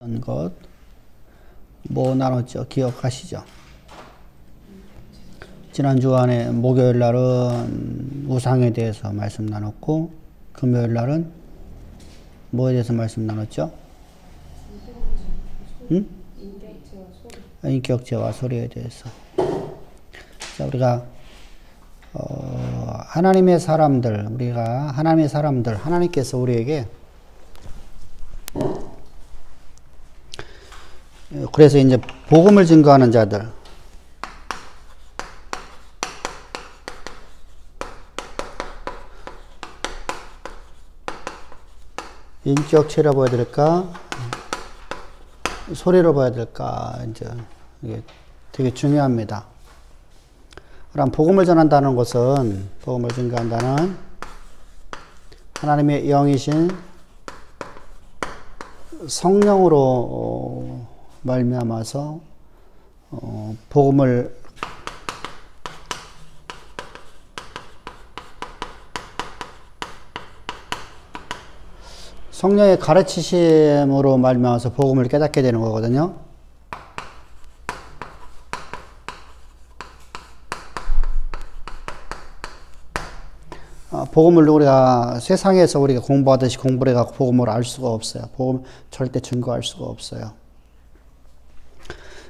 것, 뭐 나눴죠? 기억하시죠? 지난 주간에 목요일 날은 우상에 대해서 말씀 나눴고, 금요일 날은 뭐에 대해서 말씀 나눴죠? 응? 인격체와 소리에 대해서. 자, 우리가 하나님의 사람들, 하나님께서 우리에게 그래서 이제 복음을 증거하는 자들, 인격체로 봐야 될까, 소리로 봐야 될까, 이제 이게 되게 중요합니다. 그럼 복음을 전한다는 것은, 복음을 증거한다는 하나님의 영이신 성령으로 말미암아서 복음을 성령의 가르치심으로 말미암아서 복음을 깨닫게 되는 거거든요. 복음을 우리가 세상에서 우리가 공부하듯이 공부를 해갖고 복음을 알 수가 없어요. 복음 절대 증거할 수가 없어요.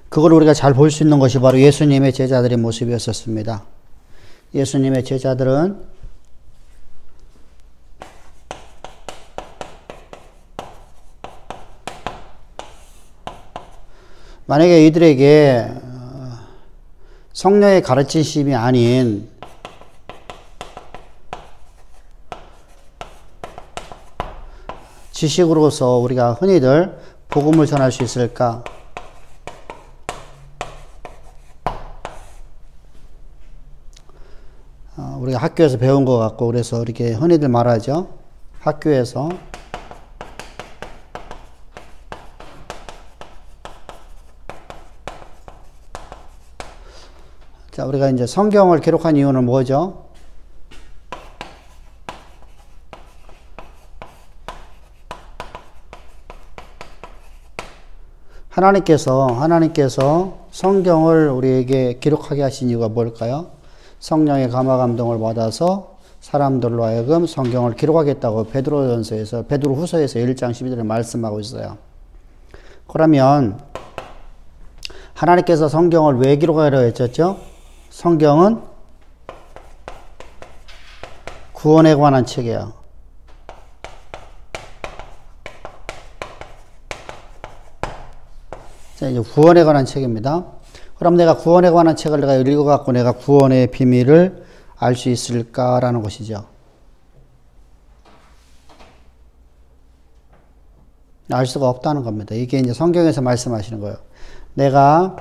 그걸 우리가 잘 볼 수 있는 것이 바로 예수님의 제자들의 모습이었었습니다. 예수님의 제자들은 만약에 이들에게 성령의 가르치심이 아닌 지식으로서 우리가 흔히들 복음을 전할 수 있을까? 우리가 학교에서 배운 것 같고, 그래서 이렇게 흔히들 말하죠. 학교에서 자, 우리가 이제 성경을 기록한 이유는 뭐죠? 하나님께서 성경을 우리에게 기록하게 하신 이유가 뭘까요? 성령의 감화 감동을 받아서 사람들로 하여금 성경을 기록하겠다고 베드로전서에서, 베드로후서에서 1장 12절에 말씀하고 있어요. 그러면 하나님께서 성경을 왜 기록하라고 했었죠? 성경은 구원에 관한 책이에요. 자, 이제 구원에 관한 책입니다. 그럼 내가 구원에 관한 책을 내가 읽어갖고 내가 구원의 비밀을 알 수 있을까라는 것이죠. 알 수가 없다는 겁니다. 이게 이제 성경에서 말씀하시는 거예요. 내가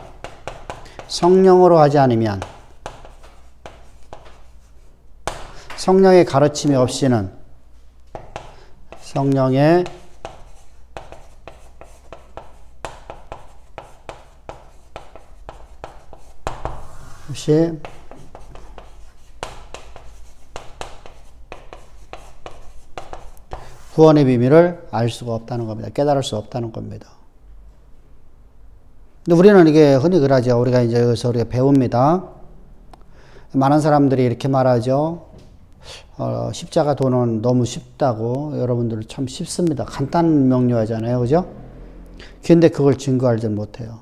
성령으로 하지 않으면, 성령의 가르침이 없이는, 성령의 없이 구원의 비밀을 알 수가 없다는 겁니다. 깨달을 수 없다는 겁니다. 근데 우리는 이게 흔히 그러죠. 우리가 이제 여기서 우리가 배웁니다. 많은 사람들이 이렇게 말하죠. 십자가 도는 너무 쉽다고. 여러분들 참 쉽습니다. 간단 명료하잖아요. 그죠? 근데 그걸 증거하지 못해요.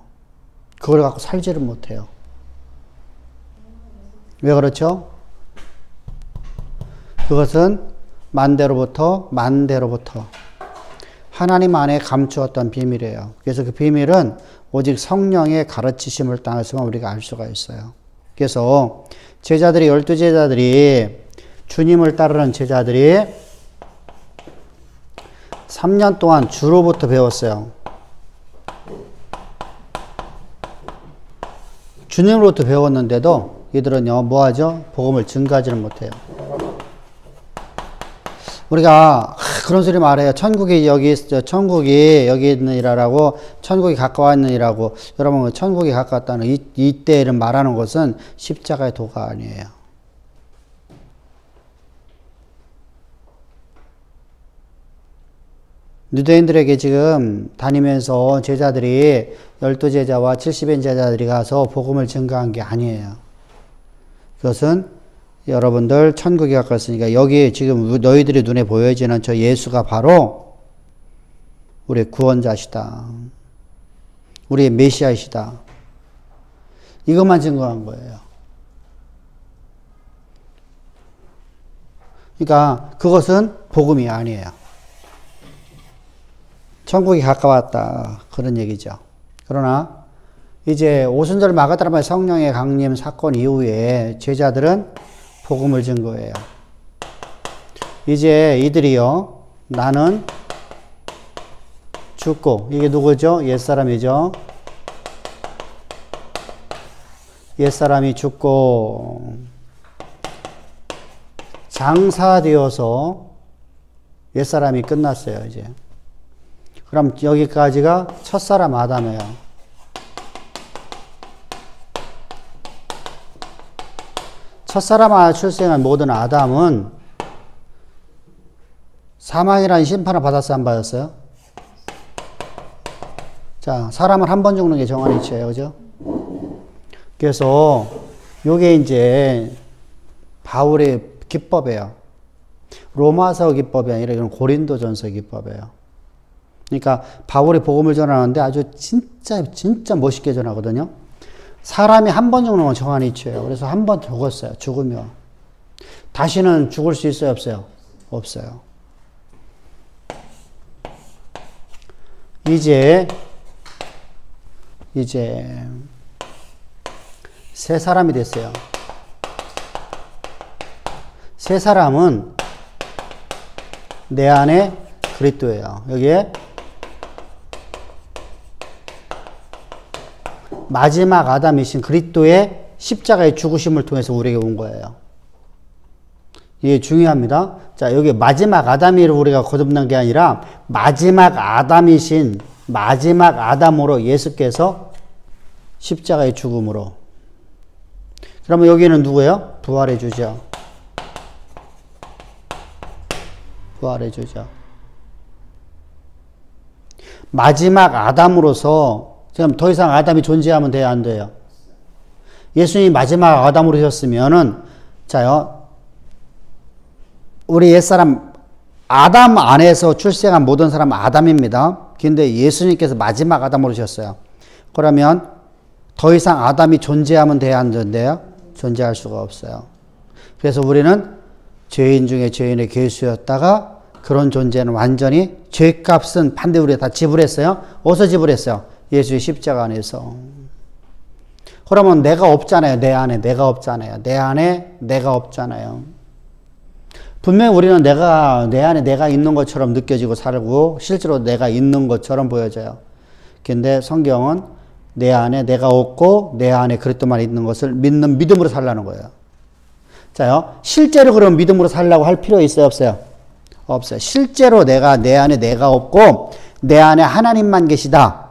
그걸 갖고 살지를 못해요. 왜 그렇죠? 그것은 만대로부터 하나님 안에 감추었던 비밀이에요. 그래서 그 비밀은 오직 성령의 가르치심을 따라서만 우리가 알 수가 있어요. 그래서 제자들이, 12제자들이, 주님을 따르는 제자들이 3년 동안 주로부터 배웠어요. 주님으로부터 배웠는데도 이들은요, 뭐하죠? 복음을 증거하지는 못해요. 우리가 그런 소리 말해요. 천국이 여기 있느니라라고, 천국이 가까워 있느니라고. 여러분, 천국이 가까웠다는 이때를 말하는 것은 십자가의 도가 아니에요. 유대인들에게 지금 다니면서 제자들이 12제자와 70인 제자들이 가서 복음을 증거한 게 아니에요. 그것은 여러분들 천국에 가까웠으니까 여기 지금 너희들이 눈에 보여지는 저 예수가 바로 우리의 구원자시다. 우리의 메시아이시다. 이것만 증거한 거예요. 그러니까 그것은 복음이 아니에요. 천국이 가까웠다. 그런 얘기죠. 그러나 이제 오순절 마가다라마의 성령의 강림 사건 이후에 제자들은 복음을 증거해요. 이제 이들이요. 나는 죽고, 이게 누구죠? 옛사람이죠. 옛사람이 죽고 장사되어서 옛사람이 끝났어요. 이제. 그럼 여기까지가 첫사람 아담이에요. 첫사람 출생한 모든 아담은 사망이라는 심판을 받았어요, 안 받았어요? 자, 사람은 한 번 죽는 게 정한 이치예요, 그죠? 그래서 요게 이제 바울의 기법이에요. 로마서 기법이 아니라 이건 고린도전서 기법이에요. 그러니까 바울이 복음을 전하는데 아주 진짜 멋있게 전하거든요. 사람이 한 번 죽는 건 정한 이치예요. 그래서 한 번 죽었어요. 죽으면 다시는 죽을 수 있어요, 없어요? 없어요. 이제 새 사람이 됐어요. 새 사람은 내 안에 그리스도예요. 여기에 마지막 아담이신 그리스도의 십자가의 죽으심을 통해서 우리에게 온 거예요. 이게 중요합니다. 자, 여기 마지막 아담이를 우리가 거듭난 게 아니라 마지막 아담이신 마지막 아담으로 예수께서 십자가의 죽음으로. 그러면 여기는 누구예요? 부활해 주죠. 부활해 주죠. 마지막 아담으로서 지금 더 이상 아담이 존재하면 돼요, 안 돼요? 예수님이 마지막 아담으로 오셨으면은 자요. 우리 옛사람 아담 안에서 출생한 모든 사람은 아담입니다. 근데 예수님께서 마지막 아담으로 오셨어요. 그러면 더 이상 아담이 존재하면 돼야 안 된대요? 존재할 수가 없어요. 그래서 우리는 죄인 중에 죄인의 괴수였다가 그런 존재는 완전히 죄값은 반대 우리가 다 지불했어요. 어디서 지불했어요? 예수의 십자가 안에서. 그러면 내가 없잖아요. 내 안에 내가 없잖아요. 내 안에 내가 없잖아요. 분명히 우리는 내 안에 내가 있는 것처럼 느껴지고 살고 실제로 내가 있는 것처럼 보여져요. 근데 성경은 내 안에 내가 없고 내 안에 그리스도만 있는 것을 믿는 믿음으로 살라는 거예요. 자요. 실제로 그럼 믿음으로 살라고 할 필요 있어요, 없어요? 없어요. 실제로 내 안에 내가 없고 내 안에 하나님만 계시다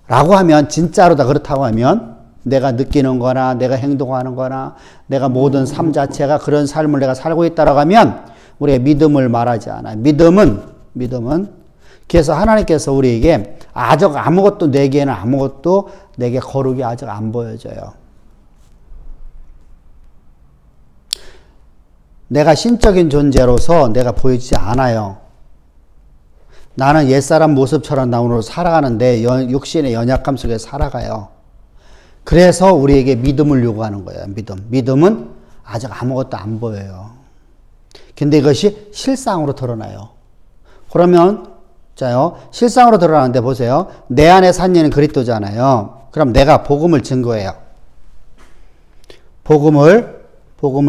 라고 하면 진짜로다 그렇다고 하면 내가 느끼는 거나 내가 행동하는 거나 내가 모든 삶 자체가 그런 삶을 내가 살고 있다라고 하면 우리의 믿음을 말하지 않아요. 믿음은 그래서 하나님께서 우리에게 아직 아무것도 내게는 아무것도 내게 거룩이 아직 안 보여져요. 내가 신적인 존재로서 내가 보이지 않아요. 나는 옛사람 모습처럼 나오므로 살아가는데 육신의 연약함 속에 살아가요. 그래서 우리에게 믿음을 요구하는 거예요. 믿음은 아직 아무것도 안 보여요. 근데 이것이 실상으로 드러나요. 그러면 자요. 실상으로 드러나는데 보세요. 내 안에 산 이는 그리스도잖아요. 그럼 내가 복음을 증거해요. 복음을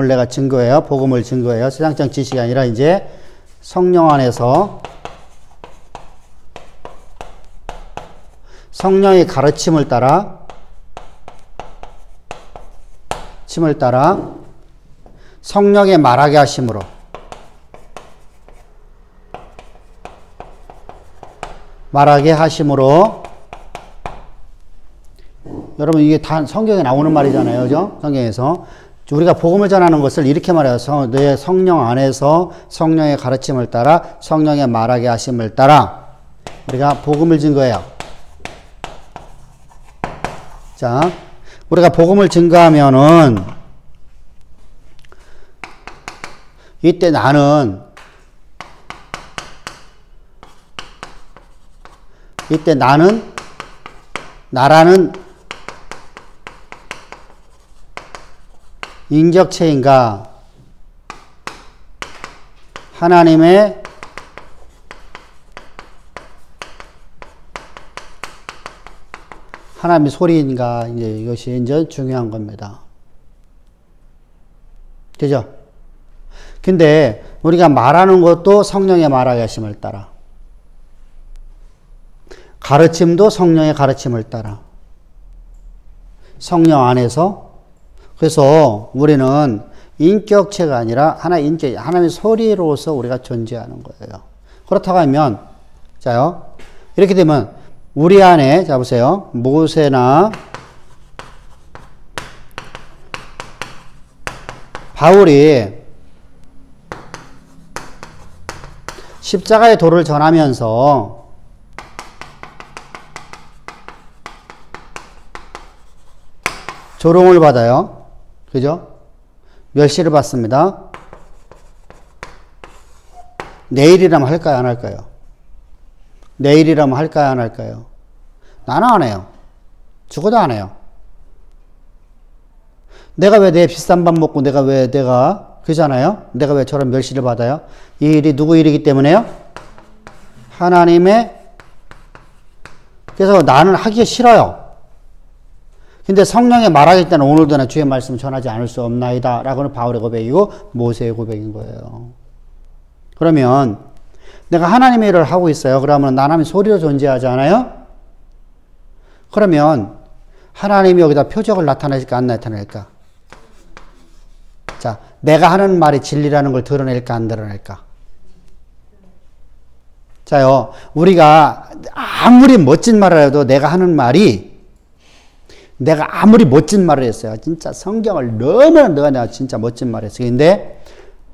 내가 증거해요. 복음을 증거해요. 세상적 지식이 아니라 이제 성령 안에서 성령의 가르침을 따라 성령의 말하게 하심으로 여러분 이게 다 성경에 나오는 말이잖아요. 그죠? 성경에서 우리가 복음을 전하는 것을 이렇게 말해요. 내 성령 안에서 성령의 가르침을 따라 성령의 말하게 하심을 따라 우리가 복음을 증거해요. 자, 우리가 복음을 증거하면은 이때 나는 나라는 인격체인가 하나님의 소리인가, 이제 이것이 이제 중요한 겁니다. 되죠? 근데 우리가 말하는 것도 성령의 말하게 하심을 따라, 가르침도 성령의 가르침을 따라, 성령 안에서. 그래서 우리는 인격체가 아니라 하나님의 소리로서 우리가 존재하는 거예요. 그렇다고 하면, 자요, 이렇게 되면 우리 안에, 자 보세요, 모세나 바울이 십자가의 도를 전하면서 조롱을 받아요. 그죠? 멸시를 받습니다. 내일이라면 할까요, 안 할까요? 내일이라면 할까요, 안 할까요? 나는 안 해요. 죽어도 안 해요. 내가 왜 내 비싼 밥 먹고 그잖아요? 내가 왜 저런 멸시를 받아요? 이 일이 누구 일이기 때문에요? 하나님의. 그래서 나는 하기 싫어요. 근데 성령의 말하기 때는 오늘도 나 주의 말씀 전하지 않을 수 없나이다 라고는 바울의 고백이고 모세의 고백인 거예요. 그러면 내가 하나님의 일을 하고 있어요. 그러면 하나님의 소리로 존재하지 않아요? 그러면 하나님이 여기다 표적을 나타낼까 안 나타낼까? 자, 내가 하는 말이 진리라는 걸 드러낼까 안 드러낼까? 자요, 우리가 아무리 멋진 말을 해도 내가 아무리 멋진 말을 했어요. 진짜 성경을 너무나 내가 진짜 멋진 말을 했어요. 근데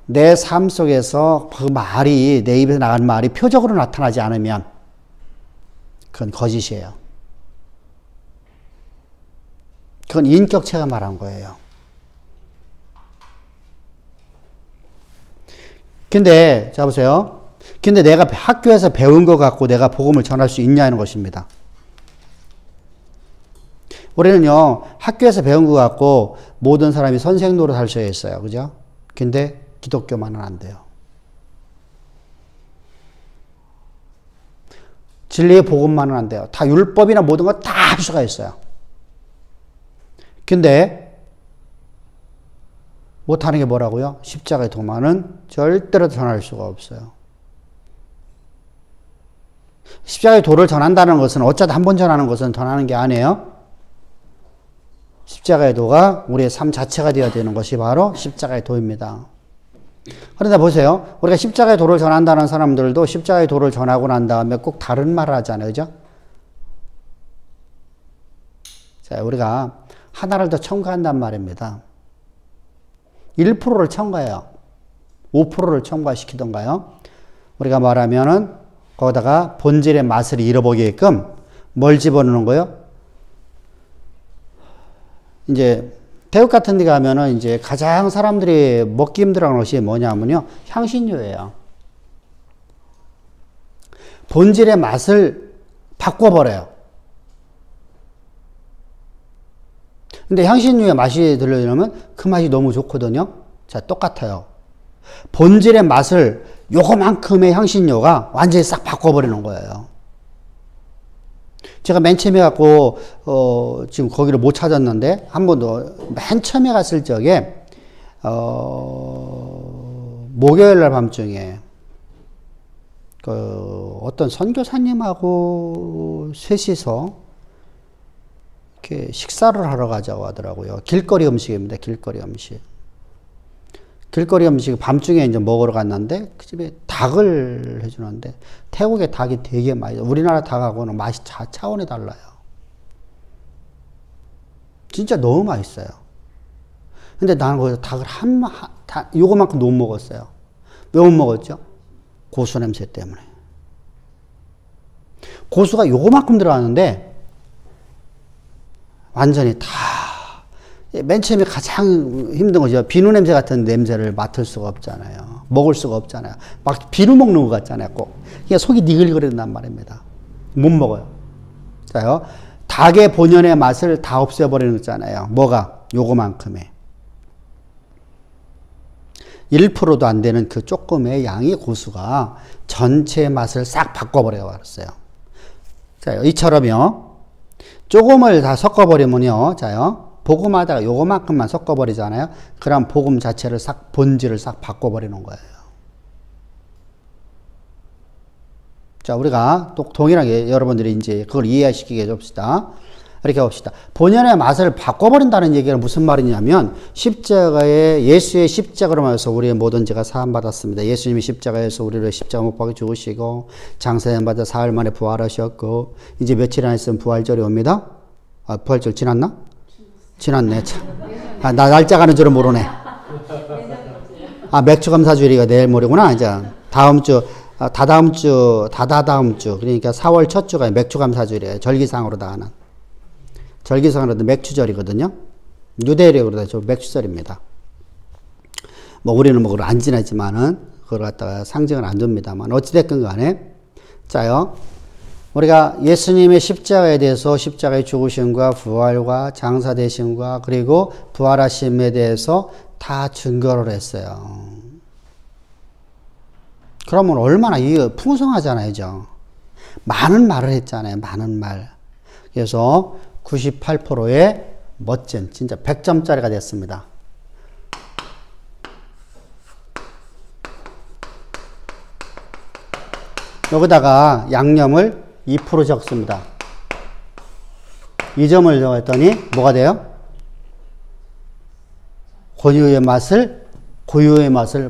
내 삶 속에서 그 말이, 내 입에서 나간 말이 표적으로 나타나지 않으면 그건 거짓이에요. 그건 인격체가 말한 거예요. 근데, 자 보세요. 근데 내가 학교에서 배운 것 갖고 내가 복음을 전할 수 있냐는 것입니다. 우리는요, 학교에서 배운 것 갖고 모든 사람이 선생 노릇 할 수 있어요. 그죠? 근데 기독교만은 안 돼요. 진리의 복음만은 안 돼요. 다 율법이나 모든 거 다 할 수가 있어요. 근데 못하는 게 뭐라고요? 십자가의 도만은 절대로 전할 수가 없어요. 십자가의 도를 전한다는 것은 어쩌다 한 번 전하는 것은 전하는 게 아니에요. 십자가의 도가 우리의 삶 자체가 되어야 되는 것이 바로 십자가의 도입니다. 그러다 보세요. 우리가 십자가의 도를 전한다는 사람들도 십자가의 도를 전하고 난 다음에 꼭 다른 말을 하잖아요. 그죠? 자, 우리가 하나를 더 첨가한단 말입니다. 1%를 첨가해요. 5%를 첨가시키던가요. 우리가 말하면은 거기다가 본질의 맛을 잃어보게끔 뭘 집어넣는 거예요? 이제 태국 같은 데 가면은 이제 가장 사람들이 먹기 힘들어하는 것이 뭐냐면요, 향신료예요. 본질의 맛을 바꿔버려요. 근데 향신료의 맛이 들려주면 그 맛이 너무 좋거든요. 자, 똑같아요. 본질의 맛을 요거만큼의 향신료가 완전히 싹 바꿔버리는 거예요. 제가 맨 처음에 갖고 지금 거기를 못 찾았는데 한 번도 맨 처음에 갔을 적에 목요일 날 밤중에 어떤 선교사님하고 셋이서 이렇게 식사를 하러 가자고 하더라고요. 길거리 음식입니다. 길거리 음식. 길거리 음식 밤중에 이제 먹으러 갔는데 그 집에 닭을 해주는데 태국의 닭이 되게 맛있어요. 우리나라 닭하고는 맛이 차원이 달라요. 진짜 너무 맛있어요. 근데 나는 거기서 닭을 요거만큼 못 먹었어요. 왜 못 먹었죠? 고수 냄새 때문에. 고수가 요거만큼 들어가는데 완전히 다 맨 처음에 가장 힘든 거죠. 비누 냄새 같은 냄새를 맡을 수가 없잖아요. 먹을 수가 없잖아요. 막 비누 먹는 것 같잖아요. 꼭. 그냥 속이 니글거린단 말입니다. 못 먹어요. 자요. 닭의 본연의 맛을 다 없애버리는 거잖아요. 뭐가? 요거만큼에. 1%도 안 되는 그 조금의 양의 고수가 전체의 맛을 싹 바꿔버려 버렸어요. 자요. 이처럼요. 조금을 다 섞어버리면요. 자요. 복음하다가 요거만큼만 섞어버리잖아요. 그럼 복음 자체를 싹, 본질을 싹 바꿔버리는 거예요. 자, 우리가 또 동일하게 여러분들이 이제 그걸 이해시키게 해줍시다. 이렇게 봅시다. 본연의 맛을 바꿔버린다는 얘기는 무슨 말이냐면, 십자가에, 예수의 십자가로 말해서 우리의 모든 죄가 사함받았습니다. 예수님이 십자가에서 우리를 십자가 못 박아 죽으시고, 장사에 맞아 사흘 만에 부활하셨고, 이제 며칠 안 있으면 부활절이 옵니다. 아, 부활절 지났나? 지났네. 참. 아, 나 날짜 가는 줄은 모르네. 아, 맥주감사주일이가 내일 모레구나. 이제 다음 주, 다다음 주, 그러니까 4월 첫 주가 맥주감사주일이에요. 절기상으로 다 하는. 절기상으로도 맥주절이거든요. 유대력으로 다 맥주절입니다. 뭐 우리는 뭐 그걸 안 지나지만은 그걸 갖다가 상징을 안 둡니다만 어찌됐건 간에 자요. 우리가 예수님의 십자가에 대해서 십자가의 죽으심과 부활과 장사되심과 그리고 부활하심에 대해서 다 증거를 했어요. 그러면 얼마나 이게 풍성하잖아요. 그죠? 많은 말을 했잖아요. 많은 말. 그래서 98%의 멋진 진짜 100점짜리가 됐습니다. 여기다가 양념을 2% 적습니다. 2점을 적었더니 뭐가 돼요? 고유의 맛을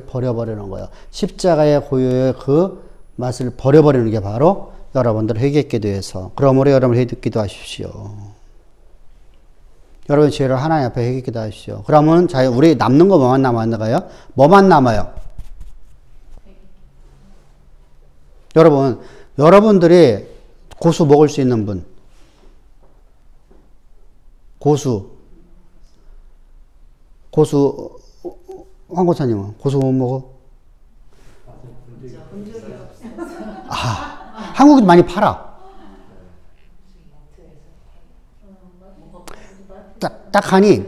버려버리는 거예요. 십자가의 고유의 그 맛을 버려버리는 게 바로 여러분들 회개기도에서 그러므로 여러분 회개기도하십시오. 여러분 죄를 하나님 앞에 회개기도하십시오. 그러면 우리 남는 거 뭐만 남았나요? 뭐만 남아요? 여러분들이 고수 먹을 수 있는 분. 고수, 황고사님은 고수 못 먹어? 아, 한국에도 많이 팔아. 딱 하니,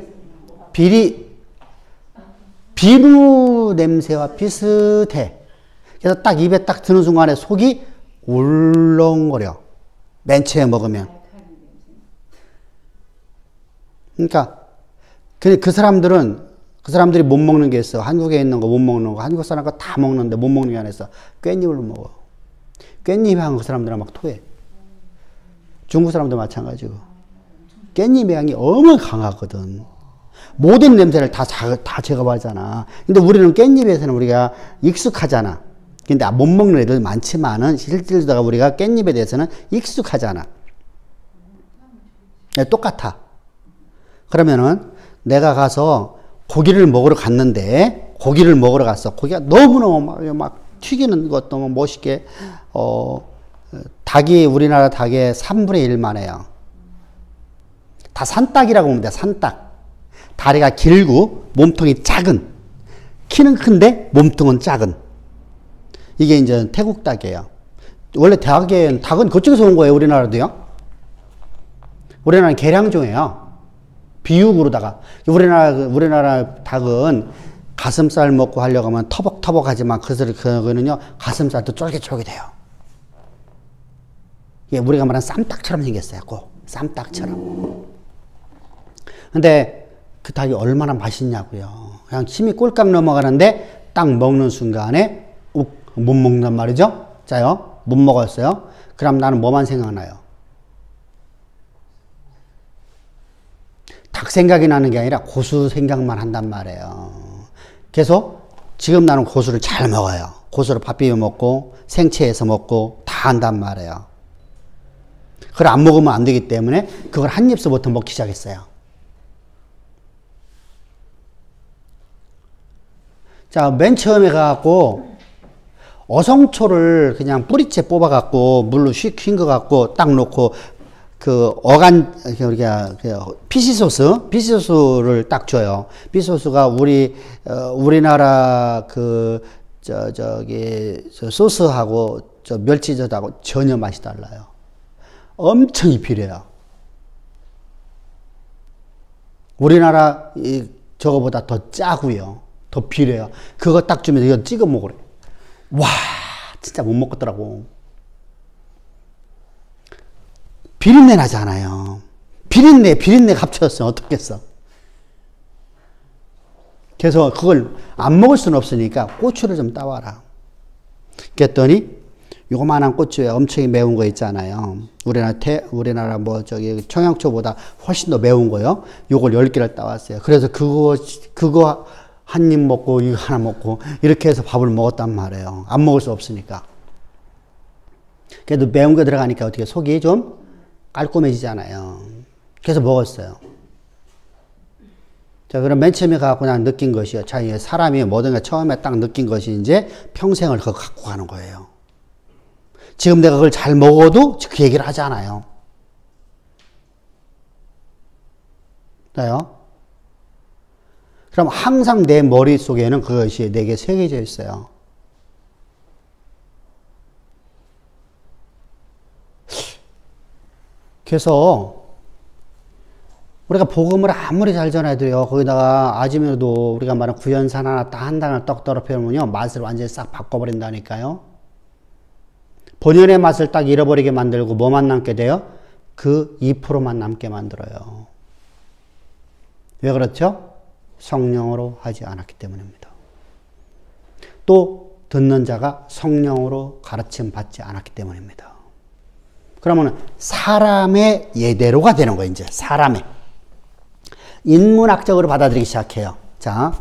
비누 냄새와 비슷해. 그래서 딱 입에 딱 드는 순간에 속이 울렁거려. 맨 처음에 먹으면. 그러니까 그 사람들이 못 먹는 게 있어. 한국에 있는 거 못 먹는 거. 한국 사람 거 다 먹는데 못 먹는 게 하나 있어. 깻잎을 먹어. 깻잎 향 그 사람들은 막 토해. 중국 사람도 마찬가지고. 깻잎의 향이 어마어마하게 강하거든. 모든 냄새를 다 제거하잖아. 근데 우리는 깻잎에서는 우리가 익숙하잖아. 근데 못 먹는 애들 많지만은 실질적으로 우리가 깻잎에 대해서는 익숙하잖아. 똑같아. 그러면은 내가 가서 고기를 먹으러 갔는데 고기가 너무너무 막 튀기는 것도 뭐 멋있게 닭이 우리나라 닭의 3분의 1만 해요. 다 산닭이라고 보면 돼. 산닭. 다리가 길고 몸통이 작은. 키는 큰데 몸통은 작은. 이게 이제 태국 닭이에요. 원래 닭은 그쪽에서 온 거예요. 우리나라도요. 우리나라는 계량종이에요. 비육으로다가. 우리나라 닭은 가슴살 먹고 하려고 하면 터벅터벅 하지만 그거는요, 가슴살도 쫄깃쫄깃해요. 이게 우리가 말하는 쌈닭처럼 생겼어요. 꼭. 쌈닭처럼. 근데 그 닭이 얼마나 맛있냐고요. 그냥 침이 꼴깍 넘어가는데 딱 먹는 순간에 못 먹는단 말이죠. 자요. 못 먹었어요. 그럼 나는 뭐만 생각나요? 닭 생각이 나는 게 아니라 고수 생각만 한단 말이에요. 그래서 지금 나는 고수를 잘 먹어요. 고수를 밥 비벼 먹고 생채해서 먹고 다 한단 말이에요. 그걸 안 먹으면 안 되기 때문에 그걸 한 입서부터 먹기 시작했어요. 자, 맨 처음에 가갖고 어성초를 그냥 뿌리째 뽑아갖고 물로 쉰거 갖고 딱 놓고 그 어간 우리가 피시소스를 딱 줘요. 피시소스가 우리나라 그 소스하고 멸치젓하고 전혀 맛이 달라요. 엄청 비려요. 우리나라 저거보다 더 짜고요. 더 비려요. 그거 딱 주면 이거 찍어 먹으래. 와, 진짜 못 먹겠더라고. 비린내 나잖아요. 비린내 합쳤으면 어떻겠어. 그래서 그걸 안 먹을 수는 없으니까 고추를 좀 따와라. 그랬더니 요만한 고추에 엄청 매운 거 있잖아요. 우리나라 청양초보다 훨씬 더 매운 거요. 요걸 10개를 따왔어요. 그래서 그거 한 입 먹고 이거 하나 먹고 이렇게 해서 밥을 먹었단 말이에요. 안 먹을 수 없으니까. 그래도 매운 거 들어가니까 어떻게 속이 좀 깔끔해지잖아요. 그래서 먹었어요. 자, 그럼 맨 처음에 가고 그냥 느낀 것이요. 자, 사람이 뭐든가 처음에 딱 느낀 것이 이제 평생을 그거 갖고 가는 거예요. 지금 내가 그걸 잘 먹어도 그 얘기를 하잖아요. 나요? 그럼 항상 내 머릿속에는 그것이 내게 새겨져 있어요. 그래서 우리가 복음을 아무리 잘 전해도요, 거기다가 아지매도 우리가 말하는 구연산 하나 딱 한 단을 떡 떨어뜨리면요, 맛을 완전히 싹 바꿔버린다니까요. 본연의 맛을 딱 잃어버리게 만들고 뭐만 남게 돼요? 그 2%만 남게 만들어요. 왜 그렇죠? 성령으로 하지 않았기 때문입니다. 또 듣는 자가 성령으로 가르침 받지 않았기 때문입니다. 그러면 사람의 예대로가 되는 거예요. 이제 사람의 인문학적으로 받아들이기 시작해요. 자,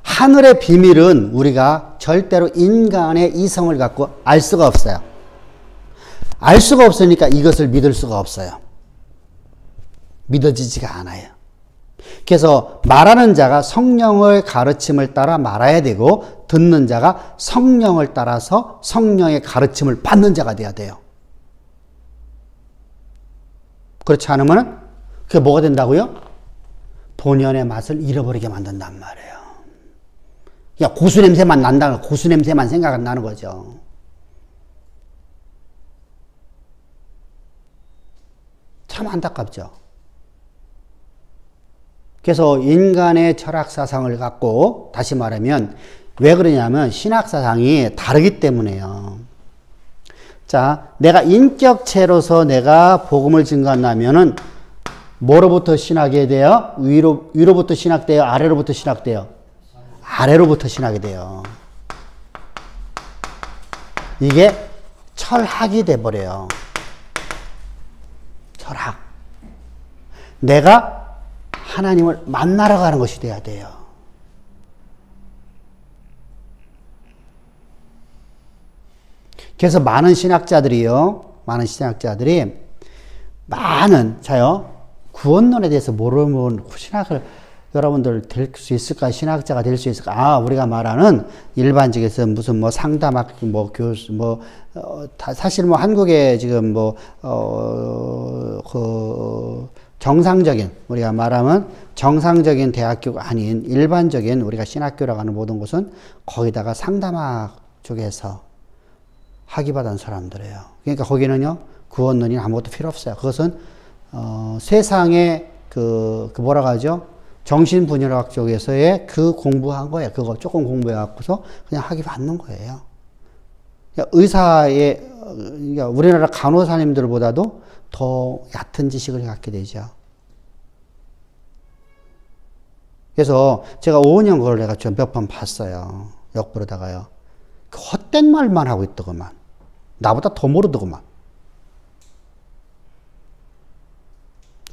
하늘의 비밀은 우리가 절대로 인간의 이성을 갖고 알 수가 없어요. 알 수가 없으니까 이것을 믿을 수가 없어요. 믿어지지가 않아요. 그래서 말하는 자가 성령의 가르침을 따라 말해야 되고 듣는 자가 성령을 따라서 성령의 가르침을 받는 자가 돼야 돼요. 그렇지 않으면 그게 뭐가 된다고요? 본연의 맛을 잃어버리게 만든단 말이에요. 야, 고수 냄새만 난다. 고수 냄새만 생각 나는 거죠. 참 안타깝죠. 그래서 인간의 철학 사상을 갖고 다시 말하면 왜 그러냐면 신학 사상이 다르기 때문에요. 자, 내가 인격체로서 내가 복음을 증거한다면은 뭐로부터 신학이 돼요? 위로부터 신학돼요? 아래로부터 신학돼요? 아래로부터 신학이 돼요. 이게 철학이 돼버려요. 철학. 내가 하나님을 만나러 가는 것이 돼야 돼요. 그래서 많은 신학자들이 자요, 구원론에 대해서 모르면 신학을 여러분들 될 수 있을까? 신학자가 될 수 있을까? 아, 우리가 말하는 일반직에서 무슨 뭐 상담학, 뭐 교수, 사실 뭐 한국에 지금 정상적인, 우리가 말하면 정상적인 대학교가 아닌 일반적인 우리가 신학교라고 하는 모든 곳은 거기다가 상담학 쪽에서 학위받은 사람들이에요. 그러니까 거기는요, 구원론이 아무것도 필요 없어요. 그것은, 세상에 뭐라고 하죠? 정신분열학 쪽에서의 그 공부한 거예요. 그거 조금 공부해갖고서 그냥 학위 받는 거예요. 그러니까 그러니까 우리나라 간호사님들보다도 더 얕은 지식을 갖게 되죠. 그래서 제가 5년 그걸 내가 좀 몇 번 봤어요. 역부르다가요. 그 헛된 말만 하고 있더구만. 나보다 더 모르더구만.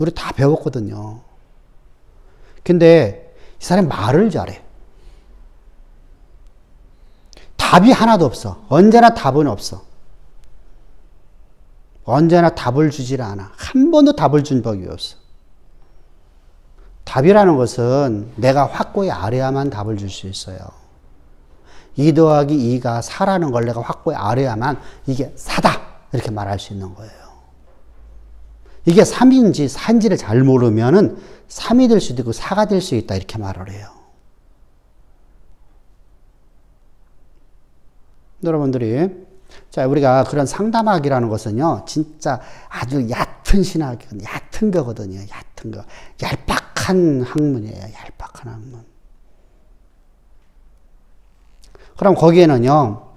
우리 다 배웠거든요. 근데 이 사람이 말을 잘해. 답이 하나도 없어. 언제나 답은 없어. 언제나 답을 주질 않아. 한 번도 답을 준 적이 없어. 답이라는 것은 내가 확고히 알아야만 답을 줄 수 있어요. 2 더하기 2가 4라는 걸 내가 확고히 알아야만 이게 4다 이렇게 말할 수 있는 거예요. 이게 3인지 4인지를 잘 모르면은 3이 될 수도 있고 4가 될 수 있다 이렇게 말을 해요. 여러분들이 자 우리가 그런 상담학이라는 것은요 진짜 아주 얕은 신학이거든요. 얕은 거거든요. 얕은 거. 얄팍한 학문이에요. 얄팍한 학문. 그럼 거기에는요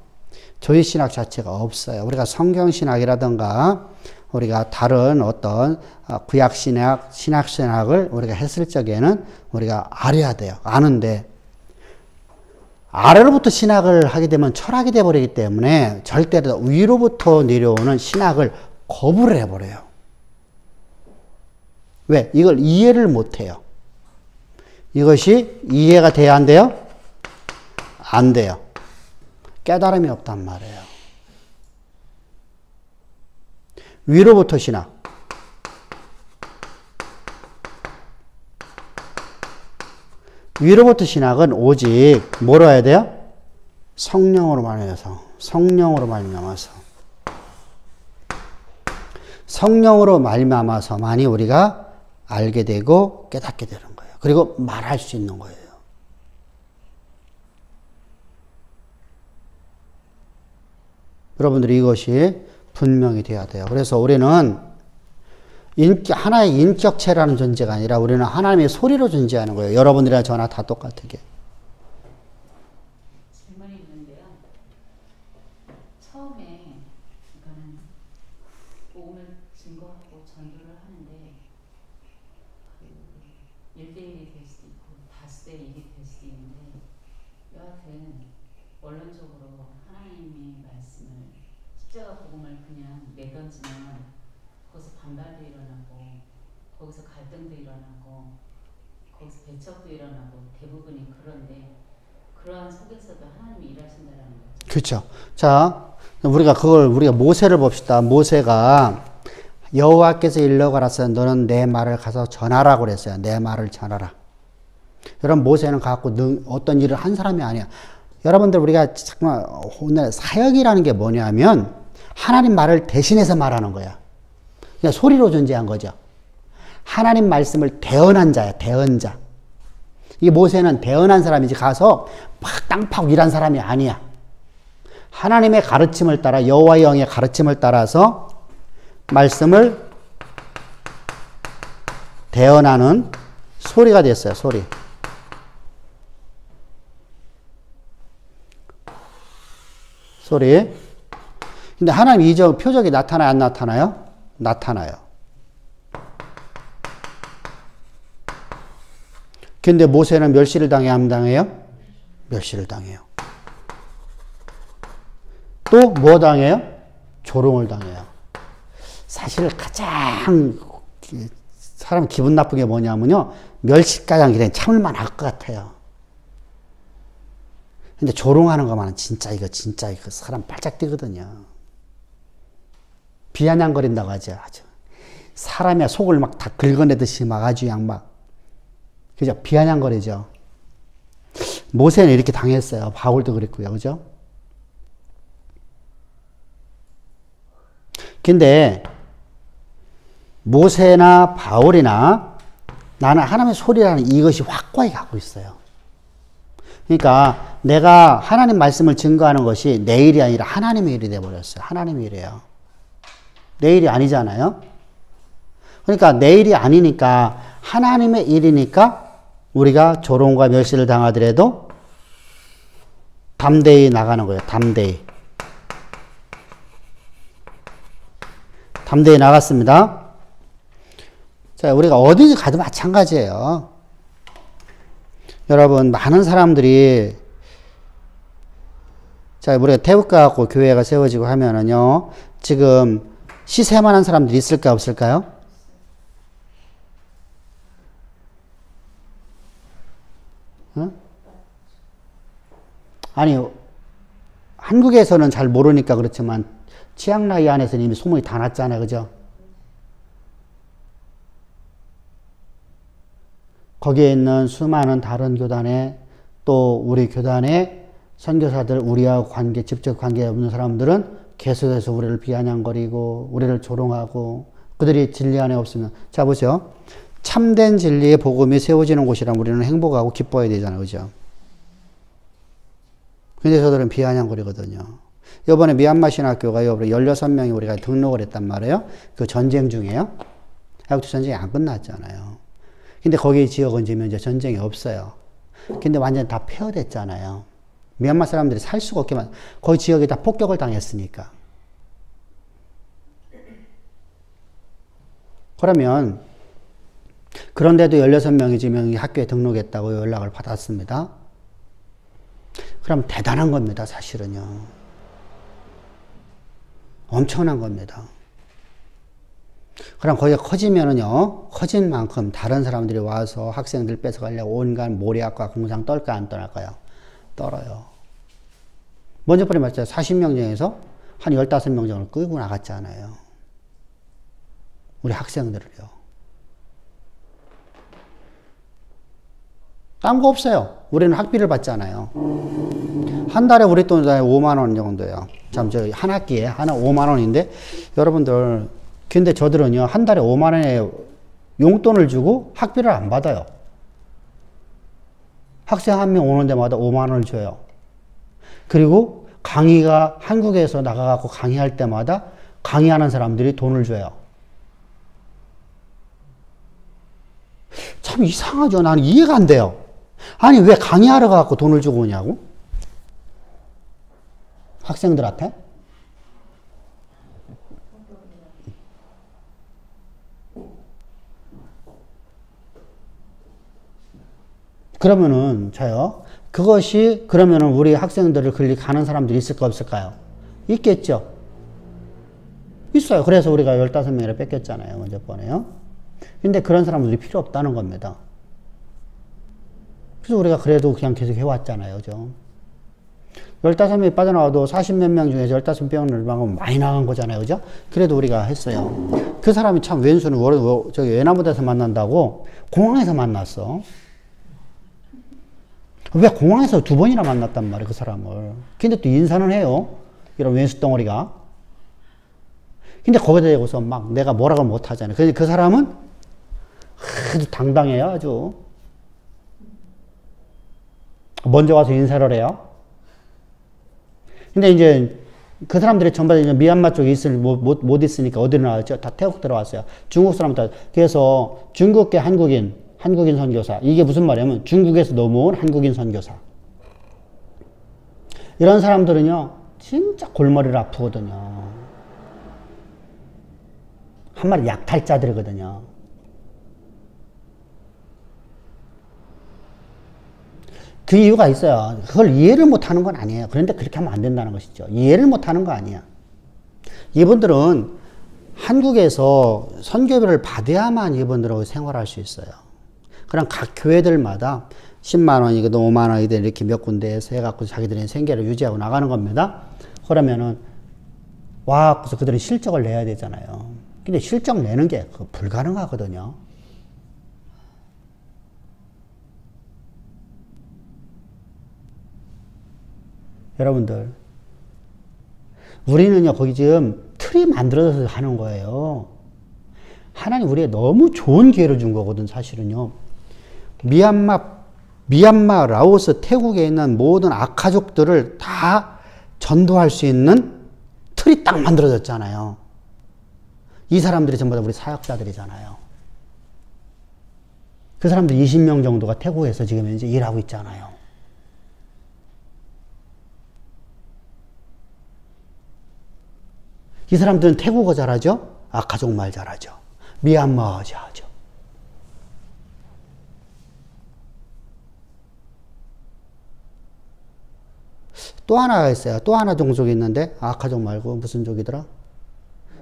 조직신학 자체가 없어요. 우리가 성경신학이라든가 우리가 다른 어떤 구약신학, 신학신학을 우리가 했을 적에는 우리가 알아야 돼요. 아는데 아래로부터 신학을 하게 되면 철학이 돼버리기 때문에 절대로 위로부터 내려오는 신학을 거부를 해버려요. 왜? 이걸 이해를 못해요. 이것이 이해가 돼야 안 돼요? 안 돼요. 깨달음이 없단 말이에요. 위로부터 신학. 위로부터 신학은 오직 뭐로 해야 돼요? 성령으로 말미암아서. 성령으로 말미암아서. 성령으로 말미암아서만이 우리가 알게 되고 깨닫게 되는 거예요. 그리고 말할 수 있는 거예요. 여러분들이 이것이 분명히 돼야 돼요. 그래서 우리는 하나의 인격체라는 존재가 아니라 우리는 하나님의 소리로 존재하는 거예요. 여러분들이나 저나 다 똑같게. 질문이 있는데요. 처음에 이거는 복음을 증거하고 전도를 하는데 1대1이 될 수도 있고 5대1이 될 수도 있는데 여하튼 원론적으로 하나님의 말씀을 십자가 복음을 그냥 내던지면 거기서 반발도 일어나고 거기서 갈등도 일어나고 거기서 배척도 일어나고 대부분이 그런데 그러한 속에서도 하나님이 일하신다는 거죠. 그렇죠. 자, 우리가 모세를 봅시다. 모세가 여호와께서 일러가라서 너는 내 말을 가서 전하라고 그랬어요. 내 말을 전하라. 여러분 모세는 갖고 어떤 일을 한 사람이 아니야. 여러분들 우리가 정말 오늘 사역이라는 게 뭐냐면 하나님 말을 대신해서 말하는 거야. 그냥 소리로 존재한 거죠. 하나님 말씀을 대언한 자야. 대언자. 이 모세는 대언한 사람이지 가서 막 땅 파고 일한 사람이 아니야. 하나님의 가르침을 따라 여호와의 영의 가르침을 따라서 말씀을 대언하는 소리가 됐어요. 소리. 소리. 근데 하나님 이적 표적이 나타나요? 안 나타나요? 나타나요. 근데 모세는 멸시를 당해요? 안 당해요? 멸시를 당해요. 또 뭐 당해요? 조롱을 당해요. 사실 가장 사람 기분 나쁜 게 뭐냐면요. 멸시가장 그냥 참을만 할 것 같아요. 근데 조롱하는 것만은 진짜 이거 사람 발작 뛰거든요. 비아냥거린다고 하죠. 아주. 사람의 속을 막 다 긁어내듯이 막 아주 그죠? 비아냥거리죠. 모세는 이렇게 당했어요. 바울도 그랬고요. 그죠? 근데 모세나 바울이나 나는 하나님의 소리라는 이것이 확고히 갖고 있어요. 그러니까 내가 하나님 말씀을 증거하는 것이 내 일이 아니라 하나님의 일이 되어버렸어요. 하나님의 일이에요. 내 일이 아니잖아요. 그러니까 내 일이 아니니까 하나님의 일이니까 우리가 조롱과 멸시를 당하더라도 담대히 나가는 거예요. 담대히. 담대히 나갔습니다. 자, 우리가 어디 가도 마찬가지예요. 여러분, 많은 사람들이, 자, 우리가 태국 가고 교회가 세워지고 하면은요, 지금 시세만한 사람들이 있을까, 없을까요? 응? 아니, 한국에서는 잘 모르니까 그렇지만, 치앙라이 안에서는 이미 소문이 다 났잖아요. 그죠? 거기에 있는 수많은 다른 교단에 또 우리 교단에 선교사들, 우리하고 직접 관계 없는 사람들은 계속해서 우리를 비아냥거리고, 우리를 조롱하고, 그들이 진리 안에 없으면. 자, 보죠. 참된 진리의 복음이 세워지는 곳이라면 우리는 행복하고 기뻐해야 되잖아요. 그죠? 근데 저들은 비아냥거리거든요. 이번에 미얀마 신학교가 16명이 우리가 등록을 했단 말이에요. 그 전쟁 중에요. 애국주 전쟁이 안 끝났잖아요. 근데 거기 지역은 지금 이제 전쟁이 없어요. 근데 완전 다 폐허됐잖아요. 미얀마 사람들이 살 수가 없게만, 거기 지역에 다 폭격을 당했으니까. 그러면, 그런데도 16명이 지금 학교에 등록했다고 연락을 받았습니다. 그럼 대단한 겁니다, 사실은요. 엄청난 겁니다. 그럼 거기가 커지면은요, 커진 만큼 다른 사람들이 와서 학생들 뺏어가려고 온갖 모략과 공상 떨까 안 떠날까요? 떨어요. 먼저 번에 말했잖아요. 40명 중에서 한 15명 정도 끌고 나갔잖아요. 우리 학생들을요. 딴 거 없어요. 우리는 학비를 받잖아요. 한 달에 우리 돈 5만 원 정도예요. 참, 한 학기에 하나 5만 원인데, 여러분들, 근데 저들은요, 한 달에 5만 원의 용돈을 주고 학비를 안 받아요. 학생 한 명 오는 데마다 5만 원을 줘요. 그리고 강의가 한국에서 나가갖고 강의할 때마다 강의하는 사람들이 돈을 줘요. 참 이상하죠. 나는 이해가 안 돼요. 아니, 왜 강의하러 가갖고 돈을 주고 오냐고? 학생들한테? 그러면은, 그러면은 우리 학생들을 가는 사람들이 있을까 없을까요? 있겠죠? 있어요. 그래서 우리가 15명이라 뺏겼잖아요. 먼저 번에요. 근데 그런 사람들이 필요 없다는 겁니다. 그래서 우리가 그래도 그냥 계속 해왔잖아요. 그죠? 15명이 빠져나와도 40몇 명 중에서 15명을 막으면 많이 나간 거잖아요. 그죠? 그래도 우리가 했어요. 그 사람이 참 왼수는 저기 외나무대에서 만난다고 공항에서 만났어. 왜 공항에서 2번이나 만났단 말이에요, 그 사람을. 근데 또 인사는 해요. 이런 왼수 덩어리가. 근데 거기다 대고서 막 내가 뭐라고 못 하잖아요. 그래서 그 사람은 아주 당당해요, 아주. 먼저 와서 인사를 해요. 근데 이제 그 사람들이 전부 다 미얀마 쪽에 못 있으니까 어디로 나왔죠? 다 태국 들어왔어요. 중국 사람들. 그래서 중국계 한국인 선교사. 이게 무슨 말이냐면 중국에서 넘어온 한국인 선교사. 이런 사람들은요, 진짜 골머리를 아프거든요. 한마디 약탈자들이거든요. 그 이유가 있어요. 그걸 이해를 못하는 건 아니에요. 그런데 그렇게 하면 안 된다는 것이죠. 이해를 못하는 거 아니야. 이분들은 한국에서 선교비를 받아야만 이분들하고 생활할 수 있어요. 그럼 각 교회들마다 10만 원이든 5만 원이든 이렇게 몇 군데에서 해갖고 자기들의 생계를 유지하고 나가는 겁니다. 그러면은 와서 그들은 실적을 내야 되잖아요. 근데 실적 내는 게 불가능하거든요. 여러분들, 우리는요, 거기 지금 틀이 만들어져서 하는 거예요. 하나님 우리에게 너무 좋은 기회를 준 거거든, 사실은요. 미얀마, 라오스, 태국에 있는 모든 아카족들을 다 전도할 수 있는 틀이 딱 만들어졌잖아요. 이 사람들이 전부 다 우리 사역자들이잖아요. 그 사람들 20명 정도가 태국에서 지금 이제 일하고 있잖아요. 이 사람들은 태국어 잘하죠? 아카족 말 잘하죠? 미얀마 잘하죠? 또 하나가 있어요. 또 하나 종족이 있는데, 아카족 말고 무슨 족이더라?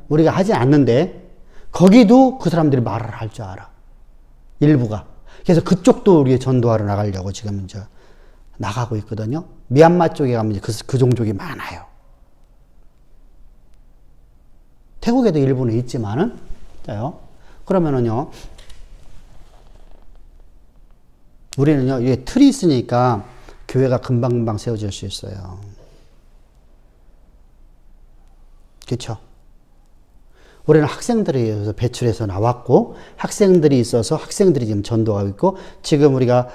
우리가 하지 않는데, 거기도 그 사람들이 말을 할 줄 알아. 일부가. 그래서 그쪽도 우리 전도하러 나가려고 지금 이제 나가고 있거든요. 미얀마 쪽에 가면 그 종족이 많아요. 태국에도 일부는 있지만은, 그러면은요, 우리는요, 이게 틀이 있으니까 교회가 금방금방 세워질 수 있어요. 그렇죠? 우리는 학생들이 배출해서 나왔고 학생들이 있어서 학생들이 지금 전도하고 있고 지금 우리가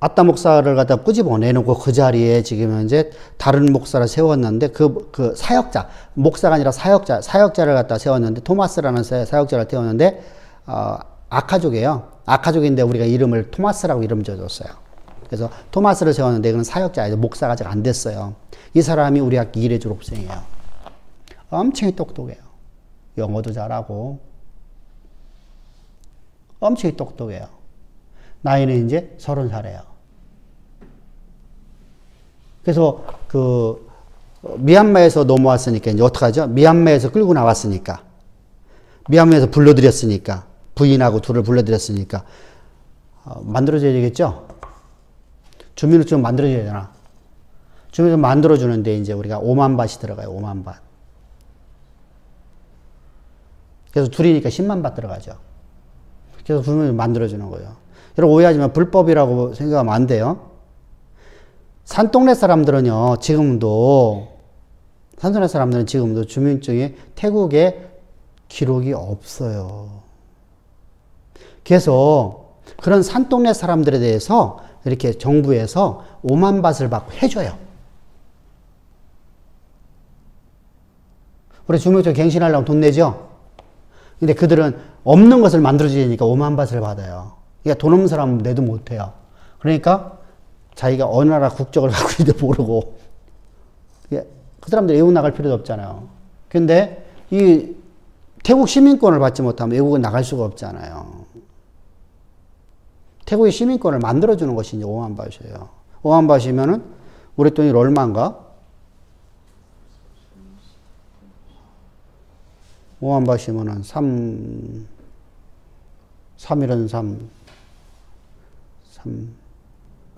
아따 목사를 갖다 꾸집어 내놓고 그 자리에 지금 현재 다른 목사를 세웠는데 그 사역자 목사가 아니라 사역자를 갖다 세웠는데 토마스라는 사역자를 세웠는데 아카족이에요. 아카족인데 우리가 이름을 토마스라고 이름 지어줬어요. 그래서 토마스를 세웠는데 그건 사역자예요. 목사가 아직 안 됐어요. 이 사람이 우리 학교 1회 졸업생이에요. 엄청 똑똑해요. 영어도 잘하고 엄청 똑똑해요. 나이는 이제 30살이에요. 그래서 미얀마에서 넘어왔으니까 이제 어떡하죠? 미얀마에서 끌고 나왔으니까 미얀마에서 불러들였으니까 부인하고 둘을 불러들였으니까 만들어줘야 되겠죠? 주민등록증 만들어줘야 되나? 주민등록증 만들어주는데 이제 우리가 5만 바트이 들어가요. 5만 바트. 그래서 둘이니까 10만 바트 들어가죠. 그래서 주민등록증 만들어주는 거예요. 여러분 오해하지만 불법이라고 생각하면 안 돼요. 산동네 사람들은요, 산동네 사람들은 지금도 주민증이 태국에 기록이 없어요. 그래서 그런 산동네 사람들에 대해서 이렇게 정부에서 5만 바트를 받고 해줘요. 우리 주민증 갱신하려고 돈 내죠? 근데 그들은 없는 것을 만들어주니까 5만 바트를 받아요. 그러니까 돈 없는 사람은 내도 못해요. 그러니까 자기가 어느 나라 국적을 갖고 있는지 모르고 그 사람들 외국 나갈 필요도 없잖아요. 근데 이 태국 시민권을 받지 못하면 외국은 나갈 수가 없잖아요. 태국의 시민권을 만들어주는 것이 이제 5만 바트예요. 5만 바트면은 우리 돈이 얼마인가? 5만 바트면은 3일은 3,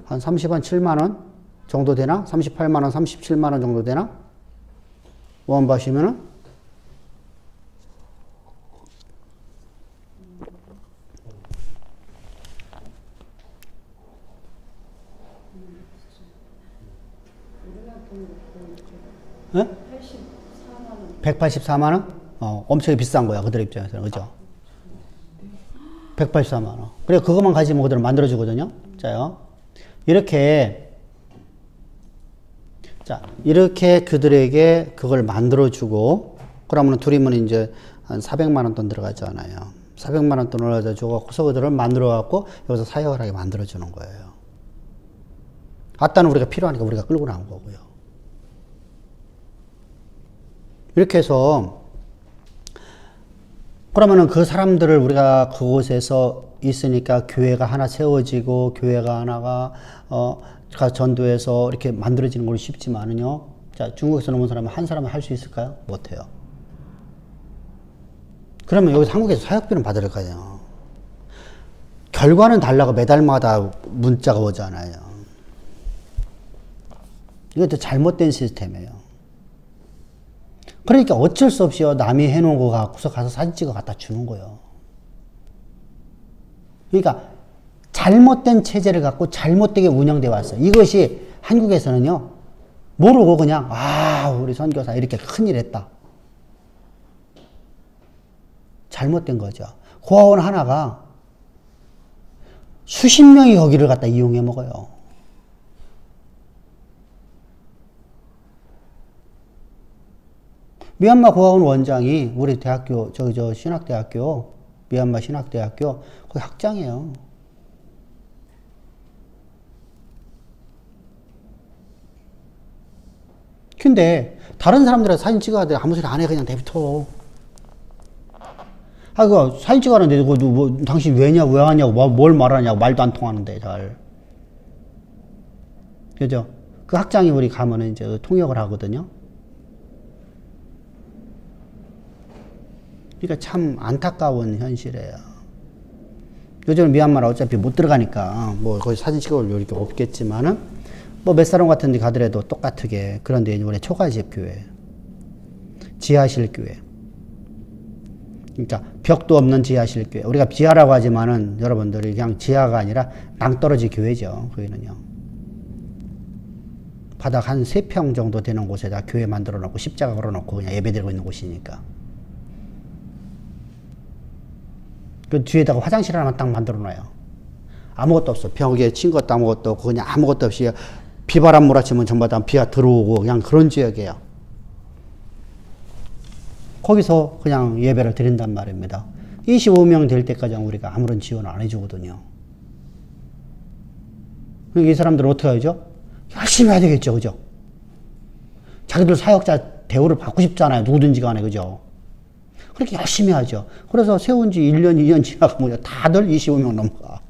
한 7만원 정도 되나? 38만원, 37만원 정도 되나? 5만 바트면은? 네? 184만원? 엄청 비싼 거야, 그들 입장에서는. 그죠? 184만원. 그래, 그것만 가지면 그들은 만들어주거든요. 자요. 이렇게 그들에게 그걸 만들어주고, 그러면 둘이면 이제 한 400만원 돈 들어가잖아요. 400만원 돈을 얻어주고, 그래서 그들을 만들어갖고, 여기서 사역을 하게 만들어주는 거예요. 아따는 우리가 필요하니까 우리가 끌고 나온 거고요. 이렇게 해서, 그러면은 그 사람들을 우리가 그곳에서 있으니까 교회가 하나 세워지고, 교회가 하나가, 전도해서 이렇게 만들어지는 건 쉽지만은요. 자, 중국에서 넘은 사람은 한 사람은 할 수 있을까요? 못해요. 그러면 여기서 한국에서 사역비는 받을 거예요. 결과는 달라고 매달마다 문자가 오잖아요. 이것도 잘못된 시스템이에요. 그러니까 어쩔 수 없이요. 남이 해놓은 거 갖고서 가서 사진 찍어 갖다 주는 거예요. 그러니까 잘못된 체제를 갖고 잘못되게 운영되어 왔어요. 이것이 한국에서는요. 모르고 그냥 우리 선교사 이렇게 큰일 했다. 잘못된 거죠. 고아원 하나가 수십 명이 거기를 갖다 이용해 먹어요. 미얀마 고아원 원장이 우리 대학교, 신학대학교, 미얀마 신학대학교, 거기 학장이에요. 근데, 다른 사람들한테 사진 찍어야 돼. 아무 소리 안 해. 그냥 내비둬. 사진 찍어하는데, 당신 왜냐, 왜 하냐고, 뭘 말하냐고, 말도 안 통하는데, 잘. 그죠? 그 학장이 우리 가면은 이제 통역을 하거든요. 그러니까 참 안타까운 현실이에요. 요즘은 미얀마는 어차피 못 들어가니까, 거기 사진 찍어올 여유가 없겠지만은, 몇 사람 같은 데 가더라도 똑같게. 그런데 이번에 초가집 교회. 지하실 교회. 그러니까 벽도 없는 지하실 교회. 우리가 지하라고 하지만은 여러분들이 그냥 지하가 아니라 낭떠러지 교회죠. 거기는요. 바닥 한 3평 정도 되는 곳에다 교회 만들어 놓고 십자가 걸어 놓고 그냥 예배드리고 있는 곳이니까. 그 뒤에다가 화장실 하나만 딱 만들어 놔요. 아무것도 없어. 벽에 친 것도 아무것도 없고 그냥 아무것도 없이 비바람 몰아치면 전부 다 비가 들어오고 그냥 그런 지역이에요. 거기서 그냥 예배를 드린단 말입니다. 25명 될 때까지 우리가 아무런 지원을 안 해주거든요. 이 사람들은 어떻게 하죠? 열심히 해야 되겠죠, 그죠? 자기들 사역자 대우를 받고 싶잖아요, 누구든지 간에, 그죠? 그렇게 열심히 하죠. 그래서 세운 지 1년, 2년 지나가면 다들 25명 넘어가.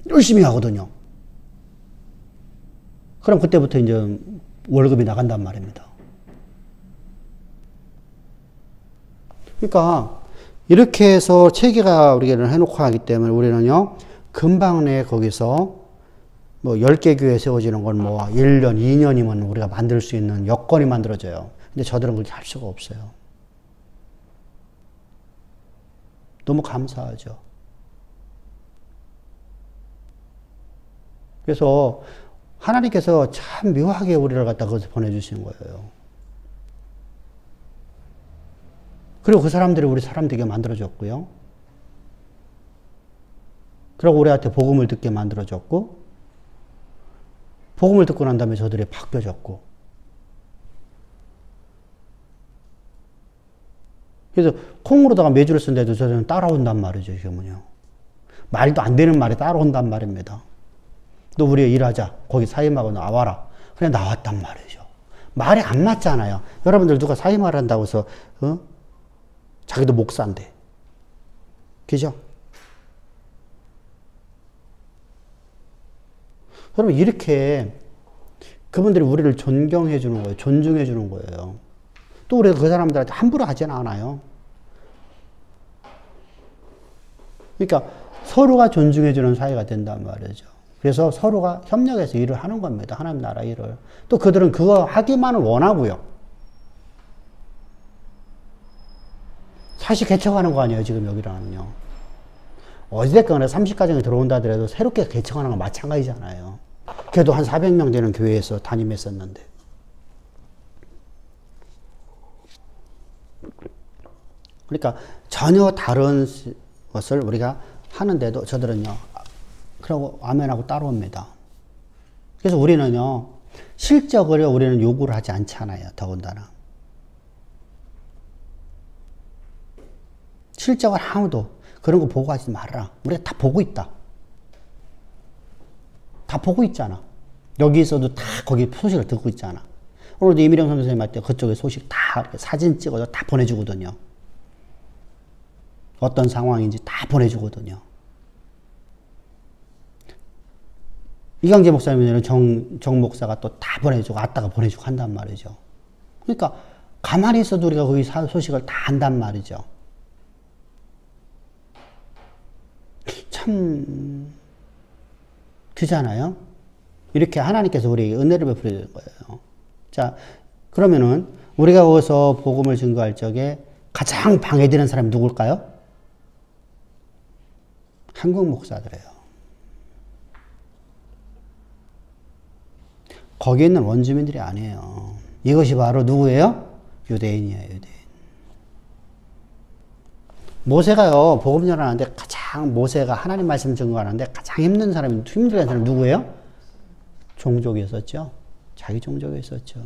열심히 하거든요. 그럼 그때부터 이제 월급이 나간단 말입니다. 그러니까 이렇게 해서 체계가 우리가 해놓고 하기 때문에 우리는요, 금방 내 거기서 뭐 10개 교회 세워지는 건 뭐 1년, 2년이면 우리가 만들 수 있는 여건이 만들어져요. 근데 저들은 그렇게 할 수가 없어요. 너무 감사하죠. 그래서 하나님께서 참 묘하게 우리를 갖다 거기서 보내주신 거예요. 그리고 그 사람들이 우리 사람 되게 만들어줬고요. 그리고 우리한테 복음을 듣게 만들어줬고, 복음을 듣고 난 다음에 저들이 바뀌어졌고, 그래서 콩으로다가 매주를 쓴데도 저들은 따라온단 말이죠, 지금은요. 말도 안 되는 말이 따라온단 말입니다. 너 우리 일하자. 거기 사임하고 나와라. 그래 나왔단 말이죠. 말이 안 맞잖아요. 여러분들 누가 사임을 한다고 해서 자기도 목사인데. 그죠? 여러분 이렇게 그분들이 우리를 존경해 주는 거예요. 존중해 주는 거예요. 또 우리가 그 사람들한테 함부로 하지는 않아요. 그러니까 서로가 존중해 주는 사이가 된단 말이죠. 그래서 서로가 협력해서 일을 하는 겁니다. 하나님 나라 일을. 또 그들은 그거 하기만을 원하고요. 사실 개척하는 거 아니에요, 지금 여기라는요. 어찌됐거나 30가정이 들어온다 하더라도 새롭게 개척하는 건 마찬가지잖아요. 그래도 한 400명 되는 교회에서 담임했었는데. 그러니까 전혀 다른 것을 우리가 하는데도 저들은요, 그러고 아멘하고 따라옵니다. 그래서 우리는요, 실적을 우리는 요구를 하지 않잖아요, 더군다나. 실적을 아무도 그런 거 보고 하지 말아라. 우리가 다 보고 있다. 다 보고 있잖아. 여기서도 다 거기 소식을 듣고 있잖아. 오늘도 이미령 선생님한테 그쪽에 소식 다 사진 찍어서 다 보내주거든요. 어떤 상황인지 다 보내주거든요. 이강재 목사님은 정 목사가 또 다 보내주고, 아따가 보내주고 한단 말이죠. 그러니까 가만히 있어도 우리가 거기 소식을 다 한단 말이죠. 참, 그잖아요? 이렇게 하나님께서 우리에게 은혜를 베풀어 거예요. 자, 그러면은 우리가 거기서 복음을 증거할 적에 가장 방해되는 사람이 누굴까요? 한국 목사들이에요. 거기에 있는 원주민들이 아니에요. 이것이 바로 누구예요? 유대인이에요, 유대인. 모세가요, 복음 전하는데 모세가 하나님 말씀 증거하는데 가장 힘든 사람이 누구예요? 종족이었었죠. 자기 종족이었었죠.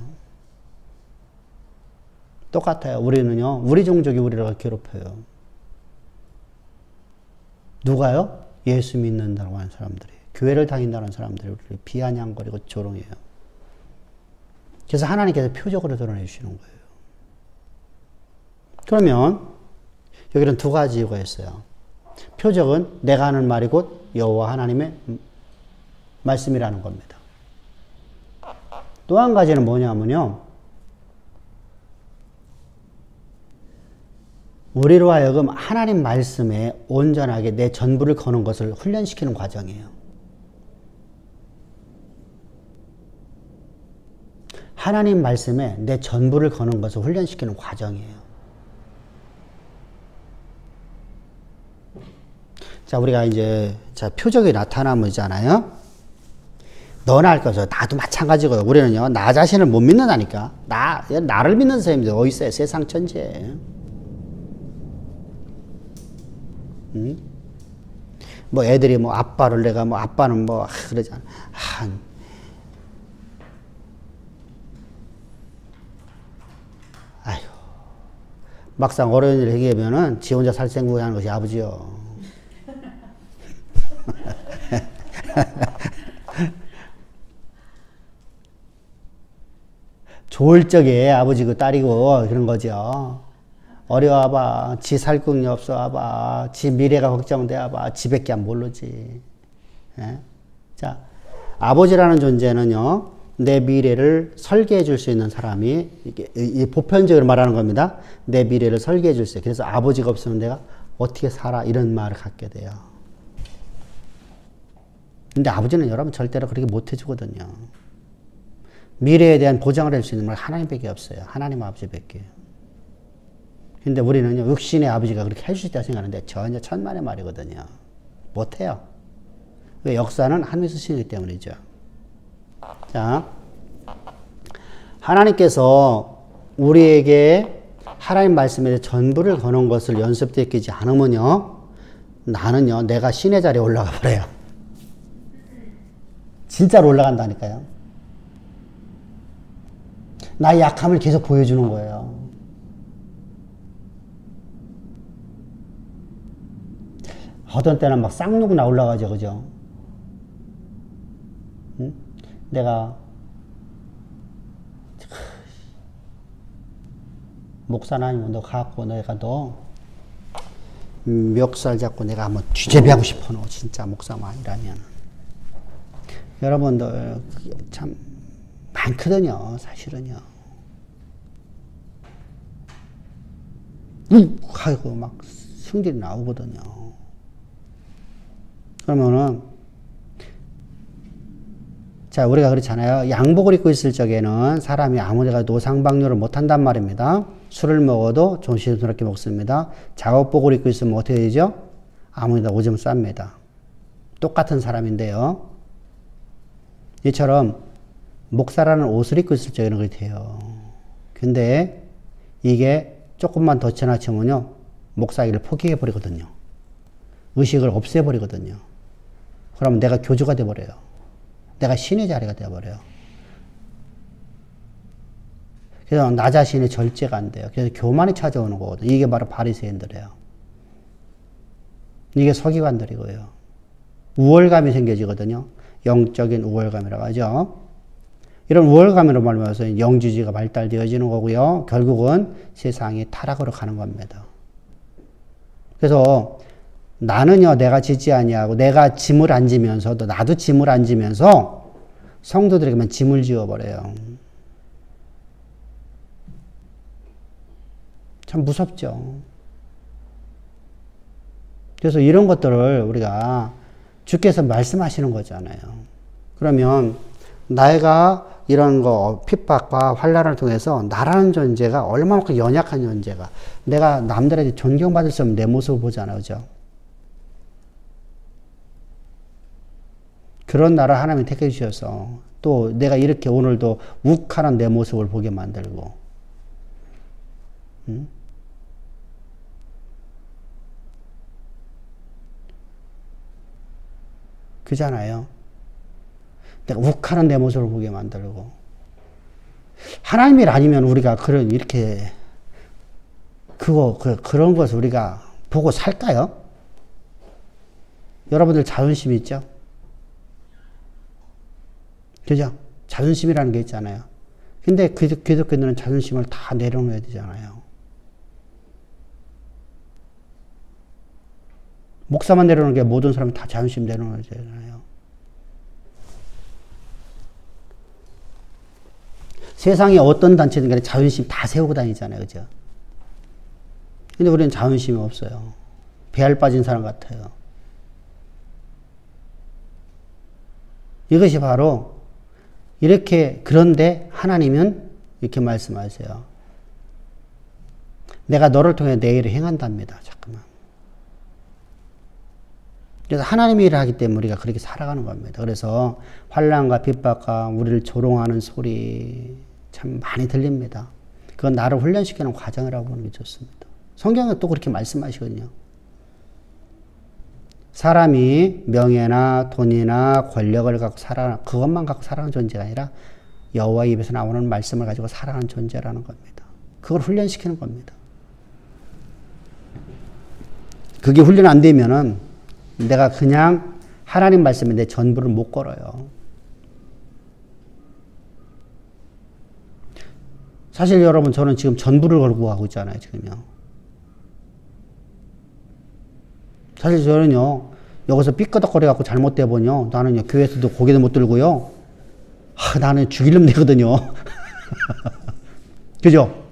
똑같아요. 우리는요, 우리 종족이 우리를 괴롭혀요. 누가요? 예수 믿는다고 하는 사람들이, 교회를 다닌다는 사람들이 우리를 비아냥거리고 조롱해요. 그래서 하나님께서 표적으로 드러내 주시는 거예요. 그러면 여기는 두 가지 이유가 있어요. 표적은 내가 하는 말이 곧 여호와 하나님의 말씀이라는 겁니다. 또 한 가지는 뭐냐면요, 우리로 하여금 하나님 말씀에 온전하게 내 전부를 거는 것을 훈련시키는 과정이에요. 하나님 말씀에 내 전부를 거는 것을 훈련시키는 과정이에요. 자, 우리가 이제, 자, 표적이 나타나면이잖아요. 너나 할 거죠. 나도 마찬가지고요. 우리는요, 나 자신을 못 믿는다니까. 나를 믿는 사람들 어디 있어요? 세상 천지에. 응? 뭐 애들이 뭐 아빠를 내가 뭐 아빠는 뭐 그러잖아. 아휴. 막상 어려운 일을 해결하면은 지 혼자 살생부에 하는 것이 아버지요. 좋을 적에 아버지 그 딸이고 그런 거죠. 어려워봐. 지 살 궁이 없어 와봐. 지 미래가 걱정돼 와봐. 지밖에 안 모르지. 예? 자, 아버지라는 존재는요, 내 미래를 설계해 줄 수 있는 사람이, 이게 보편적으로 말하는 겁니다. 내 미래를 설계해 줄 수 있어요. 그래서 아버지가 없으면 내가 어떻게 살아? 이런 말을 갖게 돼요. 근데 아버지는 여러분 절대로 그렇게 못 해주거든요. 미래에 대한 보장을 할 수 있는 건 하나님밖에 없어요. 하나님 아버지밖에. 근데 우리는요, 육신의 아버지가 그렇게 할 수 있다고 생각하는데 전혀 천만의 말이거든요. 못해요. 왜? 역사는 하늘에서 시이기 때문이죠. 자, 하나님께서 우리에게 하나님 말씀에 대해 전부를 거는 것을 연습되지 않으면요, 나는요, 내가 신의 자리에 올라가 버려요. 진짜로 올라간다니까요. 나의 약함을 계속 보여주는 거예요. 어떤 때는 막 쌍욕 나올라가죠, 그죠? 응? 내가 목사나 아니면 너 갖고 내가 너 멱살 잡고 내가 한번 뒤제비하고 싶어. 너 진짜 목사만 이라면. 여러분들 참 많거든요, 사실은요. 하고 막 승질이 나오거든요. 그러면은, 자, 우리가 그렇잖아요. 양복을 입고 있을 적에는 사람이 아무리 가도 노상방뇨를 못 한단 말입니다. 술을 먹어도 조심스럽게 먹습니다. 작업복을 입고 있으면 어떻게 되죠? 아무데나 오줌 쌉니다. 똑같은 사람인데요. 이처럼 목사라는 옷을 입고 있을 적에는 그렇게 돼요. 근데 이게 조금만 더 지나치면요, 목사기를 포기해버리거든요. 의식을 없애버리거든요. 그러면 내가 교주가 돼버려요. 내가 신의 자리가 돼버려요. 그래서 나 자신의 절제가 안 돼요. 그래서 교만이 찾아오는 거거든요. 이게 바로 바리새인들이에요. 이게 서기관들이고요. 우월감이 생겨지거든요. 영적인 우월감이라고 하죠. 이런 우월감으로 말미암아서 영지주의가 발달되어지는 거고요. 결국은 세상이 타락으로 가는 겁니다. 그래서 나는요, 내가 지지 아니하고 내가 짐을 안 지면서도 나도 짐을 안 지면서 성도들에게만 짐을 지어버려요. 참 무섭죠. 그래서 이런 것들을 우리가 주께서 말씀하시는 거잖아요. 그러면 내가 이런 거 핍박과 환난을 통해서 나라는 존재가 얼마만큼 연약한 존재가, 내가 남들에게 존경받을 수 없는 내 모습을 보잖아요. 그죠? 그런 나라 하나님이 택해 주셔서 또 내가 이렇게 오늘도 욱하는 내 모습을 보게 만들고, 그잖아요. 내가 욱하는 내 모습을 보게 만들고. 하나님 일 아니면 우리가 그런, 이렇게, 그런 것을 우리가 보고 살까요? 여러분들 자존심 있죠? 그죠? 자존심이라는 게 있잖아요. 근데 기독교인들은 자존심을 다 내려놓아야 되잖아요. 목사만 내려놓는 게 모든 사람이 다 자존심 내려놓아야 되잖아요. 세상에 어떤 단체든 간에 자존심 다 세우고 다니잖아요. 그죠? 근데 우리는 자존심이 없어요. 배알 빠진 사람 같아요. 이것이 바로 이렇게, 그런데 하나님은 이렇게 말씀하세요. 내가 너를 통해 내 일을 행한답니다. 잠깐만. 그래서 하나님의 일을 하기 때문에 우리가 그렇게 살아가는 겁니다. 그래서 환난과 핍박과 우리를 조롱하는 소리 참 많이 들립니다. 그건 나를 훈련시키는 과정이라고 보는 게 좋습니다. 성경은 또 그렇게 말씀하시거든요. 사람이 명예나 돈이나 권력을 갖고 그것만 갖고 살아가는 존재가 아니라 여호와 입에서 나오는 말씀을 가지고 살아가는 존재라는 겁니다. 그걸 훈련시키는 겁니다. 그게 훈련 안 되면은 내가 그냥 하나님 말씀에 내 전부를 못 걸어요. 사실 여러분 저는 지금 전부를 걸고 하고 있잖아요. 지금요. 사실 저는요. 여기서 삐끄덕거려 갖고 잘못돼 보뇨. 나는요. 교회에서도 고개도 못 들고요. 나는 죽이려면 되거든요. 그죠?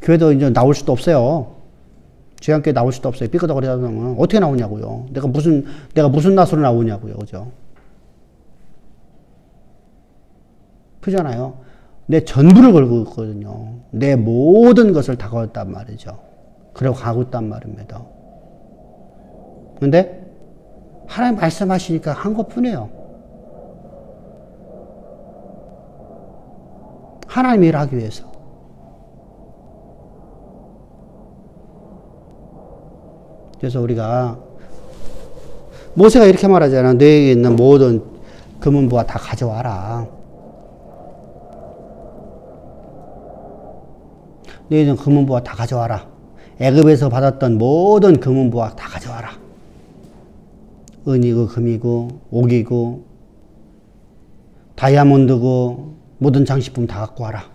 교회도 이제 나올 수도 없어요. 죄악교회 나올 수도 없어요. 삐끄덕거리다 보면 어떻게 나오냐고요. 내가 무슨 낯으로 나오냐고요. 그죠? 그잖아요. 내 전부를 걸고 있거든요. 내 모든 것을 다 걸었단 말이죠. 그러고 가고 있단 말입니다. 근데 하나님 말씀하시니까 한 것뿐이에요. 하나님 일을 하기 위해서. 그래서 우리가 모세가 이렇게 말하잖아. 너에게 있는 모든 금은보화 다 가져와라. 너에게 있는 금은보화 다 가져와라. 애굽에서 받았던 모든 금은보화 다 가져와라. 은이고 금이고 옥이고 다이아몬드고 모든 장식품 다 갖고 와라.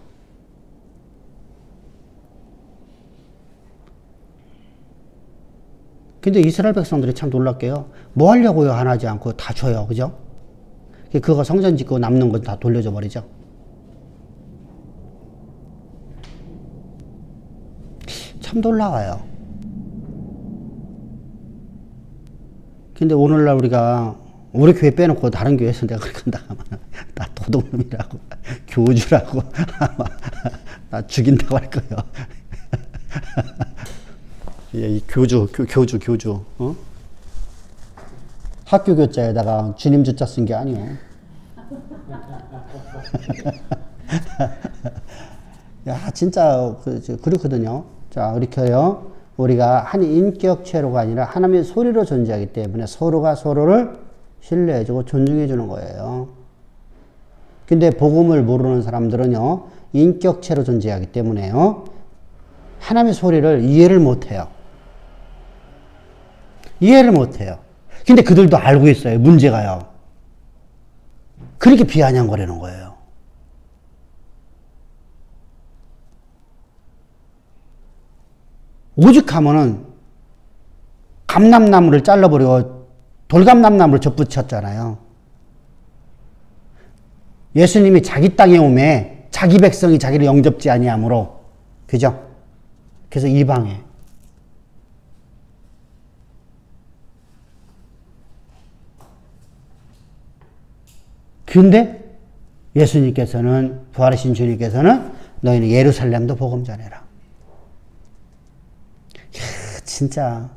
근데 이스라엘 백성들이 참 놀랍게요. 뭐 하려고요? 안 하지 않고 다 줘요. 그죠? 그거 성전 짓고 남는 건 다 돌려줘 버리죠. 참 놀라워요. 근데 오늘날 우리 교회 빼놓고 다른 교회에서 내가 그렇게 한다면 나 도둑놈이라고, 교주라고, 나 죽인다고 할 거예요. 이 교주, 어? 학교 교자에다가 주님 주자 쓴 게 아니에요. 야, 진짜, 그렇거든요. 자, 이렇게 해요. 우리가 한 인격체로가 아니라 하나님의 소리로 존재하기 때문에 서로가 서로를 신뢰해주고 존중해주는 거예요. 근데 복음을 모르는 사람들은요, 인격체로 존재하기 때문에요, 하나님의 소리를 이해를 못해요. 이해를 못해요. 근데 그들도 알고 있어요. 문제가요. 그렇게 비아냥거리는 거예요. 오죽하면은 감람나무를 잘라버리고 돌감람나무를 접붙였잖아요. 예수님이 자기 땅에 오매 자기 백성이 자기를 영접지 아니하므로, 그죠? 그래서 이방에. 근데 예수님께서는, 부활하신 주님께서는 너희는 예루살렘도 복음 전해라. 진짜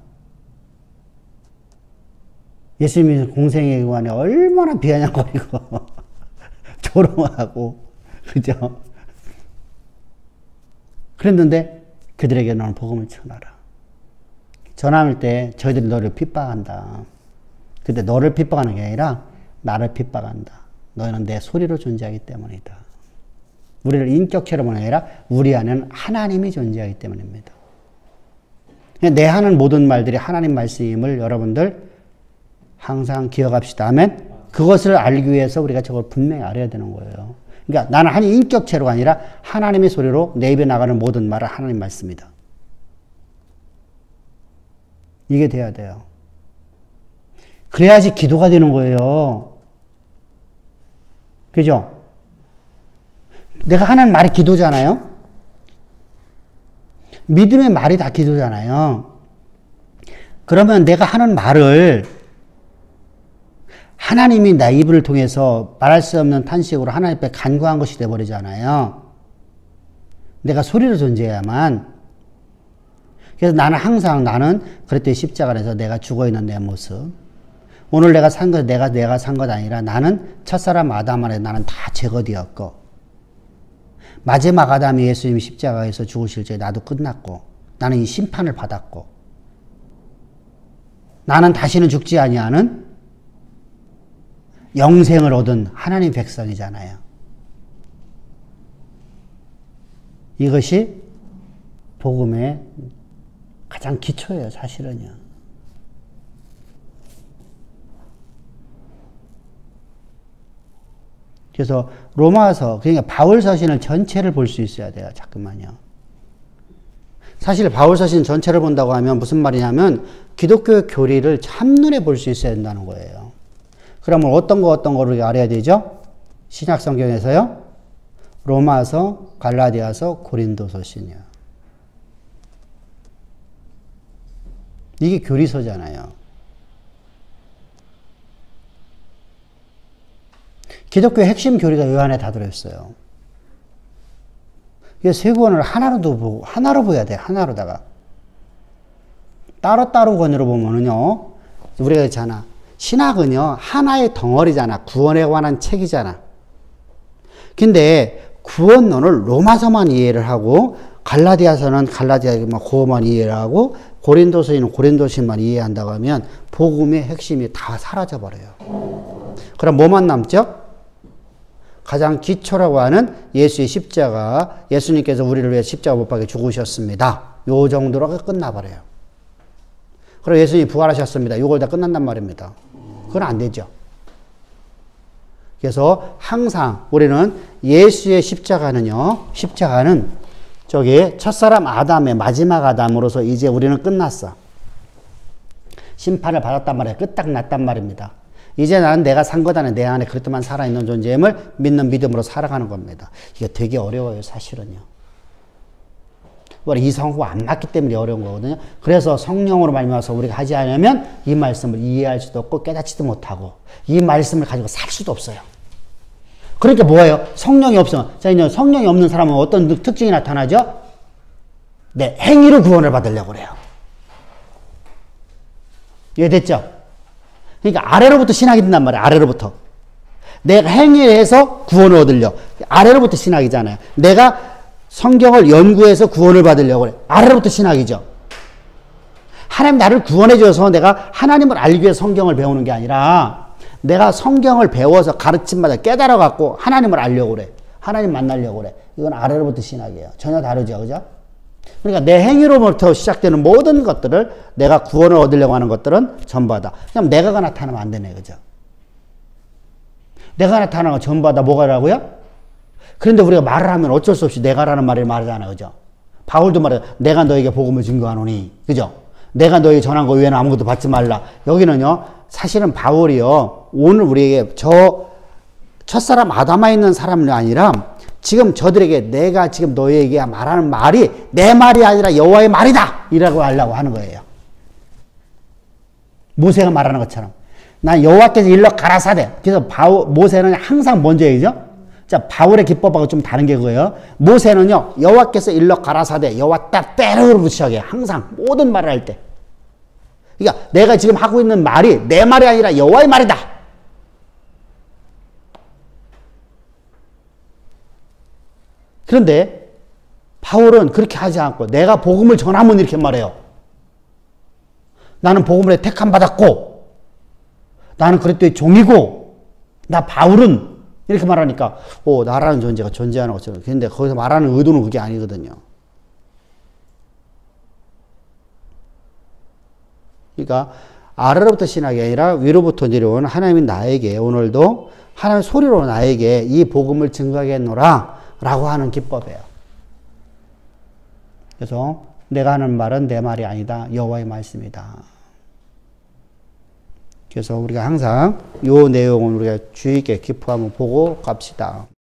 예수님이 공생의 기간에 얼마나 비아냥거리고 조롱하고, 그죠? 그랬는데 그들에게 너는 복음을 전하라. 전함일 때 저희들이 너를 핍박한다. 근데 너를 핍박하는 게 아니라 나를 핍박한다. 너희는 내 소리로 존재하기 때문이다. 우리를 인격체로만 아니라 우리 안에는 하나님이 존재하기 때문입니다. 내 하는 모든 말들이 하나님 말씀임을 여러분들 항상 기억합시다. 아멘? 그것을 알기 위해서 우리가 저걸 분명히 알아야 되는 거예요. 그러니까 나는 한 인격체로가 아니라 하나님의 소리로 내 입에 나가는 모든 말은 하나님 말씀이다. 이게 돼야 돼요. 그래야지 기도가 되는 거예요. 그죠? 내가 하는 말이 기도잖아요? 믿음의 말이 다 기도잖아요. 그러면 내가 하는 말을 하나님이 나 입을 통해서 말할 수 없는 탄식으로 하나님 앞에 간구한 것이 되어버리잖아요. 내가 소리로 존재해야만. 그래서 나는 항상 그랬더니 십자가 안에서 내가 죽어있는 내 모습. 오늘 내가 산 것, 내가 산 것 아니라 나는 첫사람 아담 안에 나는 다 제거되었고, 마지막 아담이 예수님이 십자가에서 죽으실 때 나도 끝났고, 나는 이 심판을 받았고, 나는 다시는 죽지 아니하는 영생을 얻은 하나님 백성이잖아요. 이것이 복음의 가장 기초예요, 사실은요. 그래서 로마서, 그러니까 바울 서신을 전체를 볼 수 있어야 돼요. 잠깐만요. 사실 바울 서신 전체를 본다고 하면 무슨 말이냐면 기독교의 교리를 참눈에 볼 수 있어야 된다는 거예요. 그러면 어떤 거를 알아야 되죠? 신약 성경에서요. 로마서, 갈라디아서, 고린도서신이요. 이게 교리서잖아요. 기독교의 핵심 교리가 이 안에 다 들어있어요. 그래서 세 권을 하나로 보야 돼. 하나로다가. 따로따로 권으로 보면은요, 우리가 그렇잖아. 신학은요, 하나의 덩어리잖아. 구원에 관한 책이잖아. 근데 구원론을 로마서만 이해를 하고, 갈라디아서는 그거만 이해를 하고, 고린도서는 고린도서만 이해한다고 하면 복음의 핵심이 다 사라져버려요. 그럼 뭐만 남죠? 가장 기초라고 하는 예수의 십자가, 예수님께서 우리를 위해 십자가 못 박혀 죽으셨습니다. 요 정도로 끝나버려요. 그리고 예수님이 부활하셨습니다. 요걸 다 끝난단 말입니다. 그건 안 되죠. 그래서 항상 우리는 예수의 십자가는 저기 첫사람 아담의 마지막 아담으로서 이제 우리는 끝났어. 심판을 받았단 말이에요. 끄딱 났단 말입니다. 이제 나는 내가 산 거다는 내 안에 그렇게만 살아있는 존재임을 믿는 믿음으로 살아가는 겁니다. 이게 되게 어려워요, 사실은요. 이성하고 안 맞기 때문에 어려운 거거든요. 그래서 성령으로 말미암아서 우리가 하지 않으면 이 말씀을 이해할 수도 없고 깨닫지도 못하고 이 말씀을 가지고 살 수도 없어요. 그러니까 뭐예요? 성령이 없으면, 자, 이제 성령이 없는 사람은 어떤 특징이 나타나죠? 네, 행위로 구원을 받으려고 그래요. 이해됐죠? 그러니까 아래로부터 신학이 된단 말이에요. 아래로부터. 내가 행위해서 구원을 얻으려. 아래로부터 신학이잖아요. 내가 성경을 연구해서 구원을 받으려고 그래. 아래로부터 신학이죠. 하나님 나를 구원해 줘서 내가 하나님을 알기 위해 성경을 배우는 게 아니라 내가 성경을 배워서 가르침마다 깨달아 갖고 하나님을 알려고 그래. 하나님 만나려고 그래. 이건 아래로부터 신학이에요. 전혀 다르죠. 그죠? 그러니까 내 행위로부터 시작되는 모든 것들을 내가 구원을 얻으려고 하는 것들은 전부 다. 그냥 내가가 나타나면 안 되네. 그죠? 내가 나타나는 거 전부 다 뭐가라고요? 그런데 우리가 말을 하면 어쩔 수 없이 내가라는 말을 말하잖아요. 그죠? 바울도 말해요. 내가 너에게 복음을 증거하노니. 그죠? 내가 너에게 전한 거 외에는 아무것도 받지 말라. 여기는요, 사실은 바울이요, 오늘 우리에게 저 첫사람 아담에 있는 사람이 아니라 지금 저들에게 내가 지금 너에게 말하는 말이 내 말이 아니라 여호와의 말이다! 이라고 하려고 하는 거예요. 모세가 말하는 것처럼. 난 여호와께서 일러 가라사대. 그래서 모세는 항상 먼저 얘기죠. 자, 바울의 기법하고 좀 다른 게 그거예요. 모세는요, 여호와께서 일러 가라사대. 여호와 딱 때려부터 시작해요. 항상 모든 말을 할 때. 그러니까 내가 지금 하고 있는 말이 내 말이 아니라 여호와의 말이다. 그런데 바울은 그렇게 하지 않고 내가 복음을 전하면 이렇게 말해요. 나는 복음을 택함 받았고 나는 그리스도의 종이고 나 바울은 이렇게 말하니까 나라는 존재가 존재하는 것처럼. 그런데 거기서 말하는 의도는 그게 아니거든요. 그러니까 아래로부터 신학이 아니라 위로부터 내려온 하나님이 나에게 오늘도 하나님의 소리로 나에게 이 복음을 증거하겠노라 라고 하는 기법이에요. 그래서 내가 하는 말은 내 말이 아니다. 여호와의 말씀이다. 그래서 우리가 항상 이 내용을 우리가 주의 있게 깊이 한번 보고 갑시다.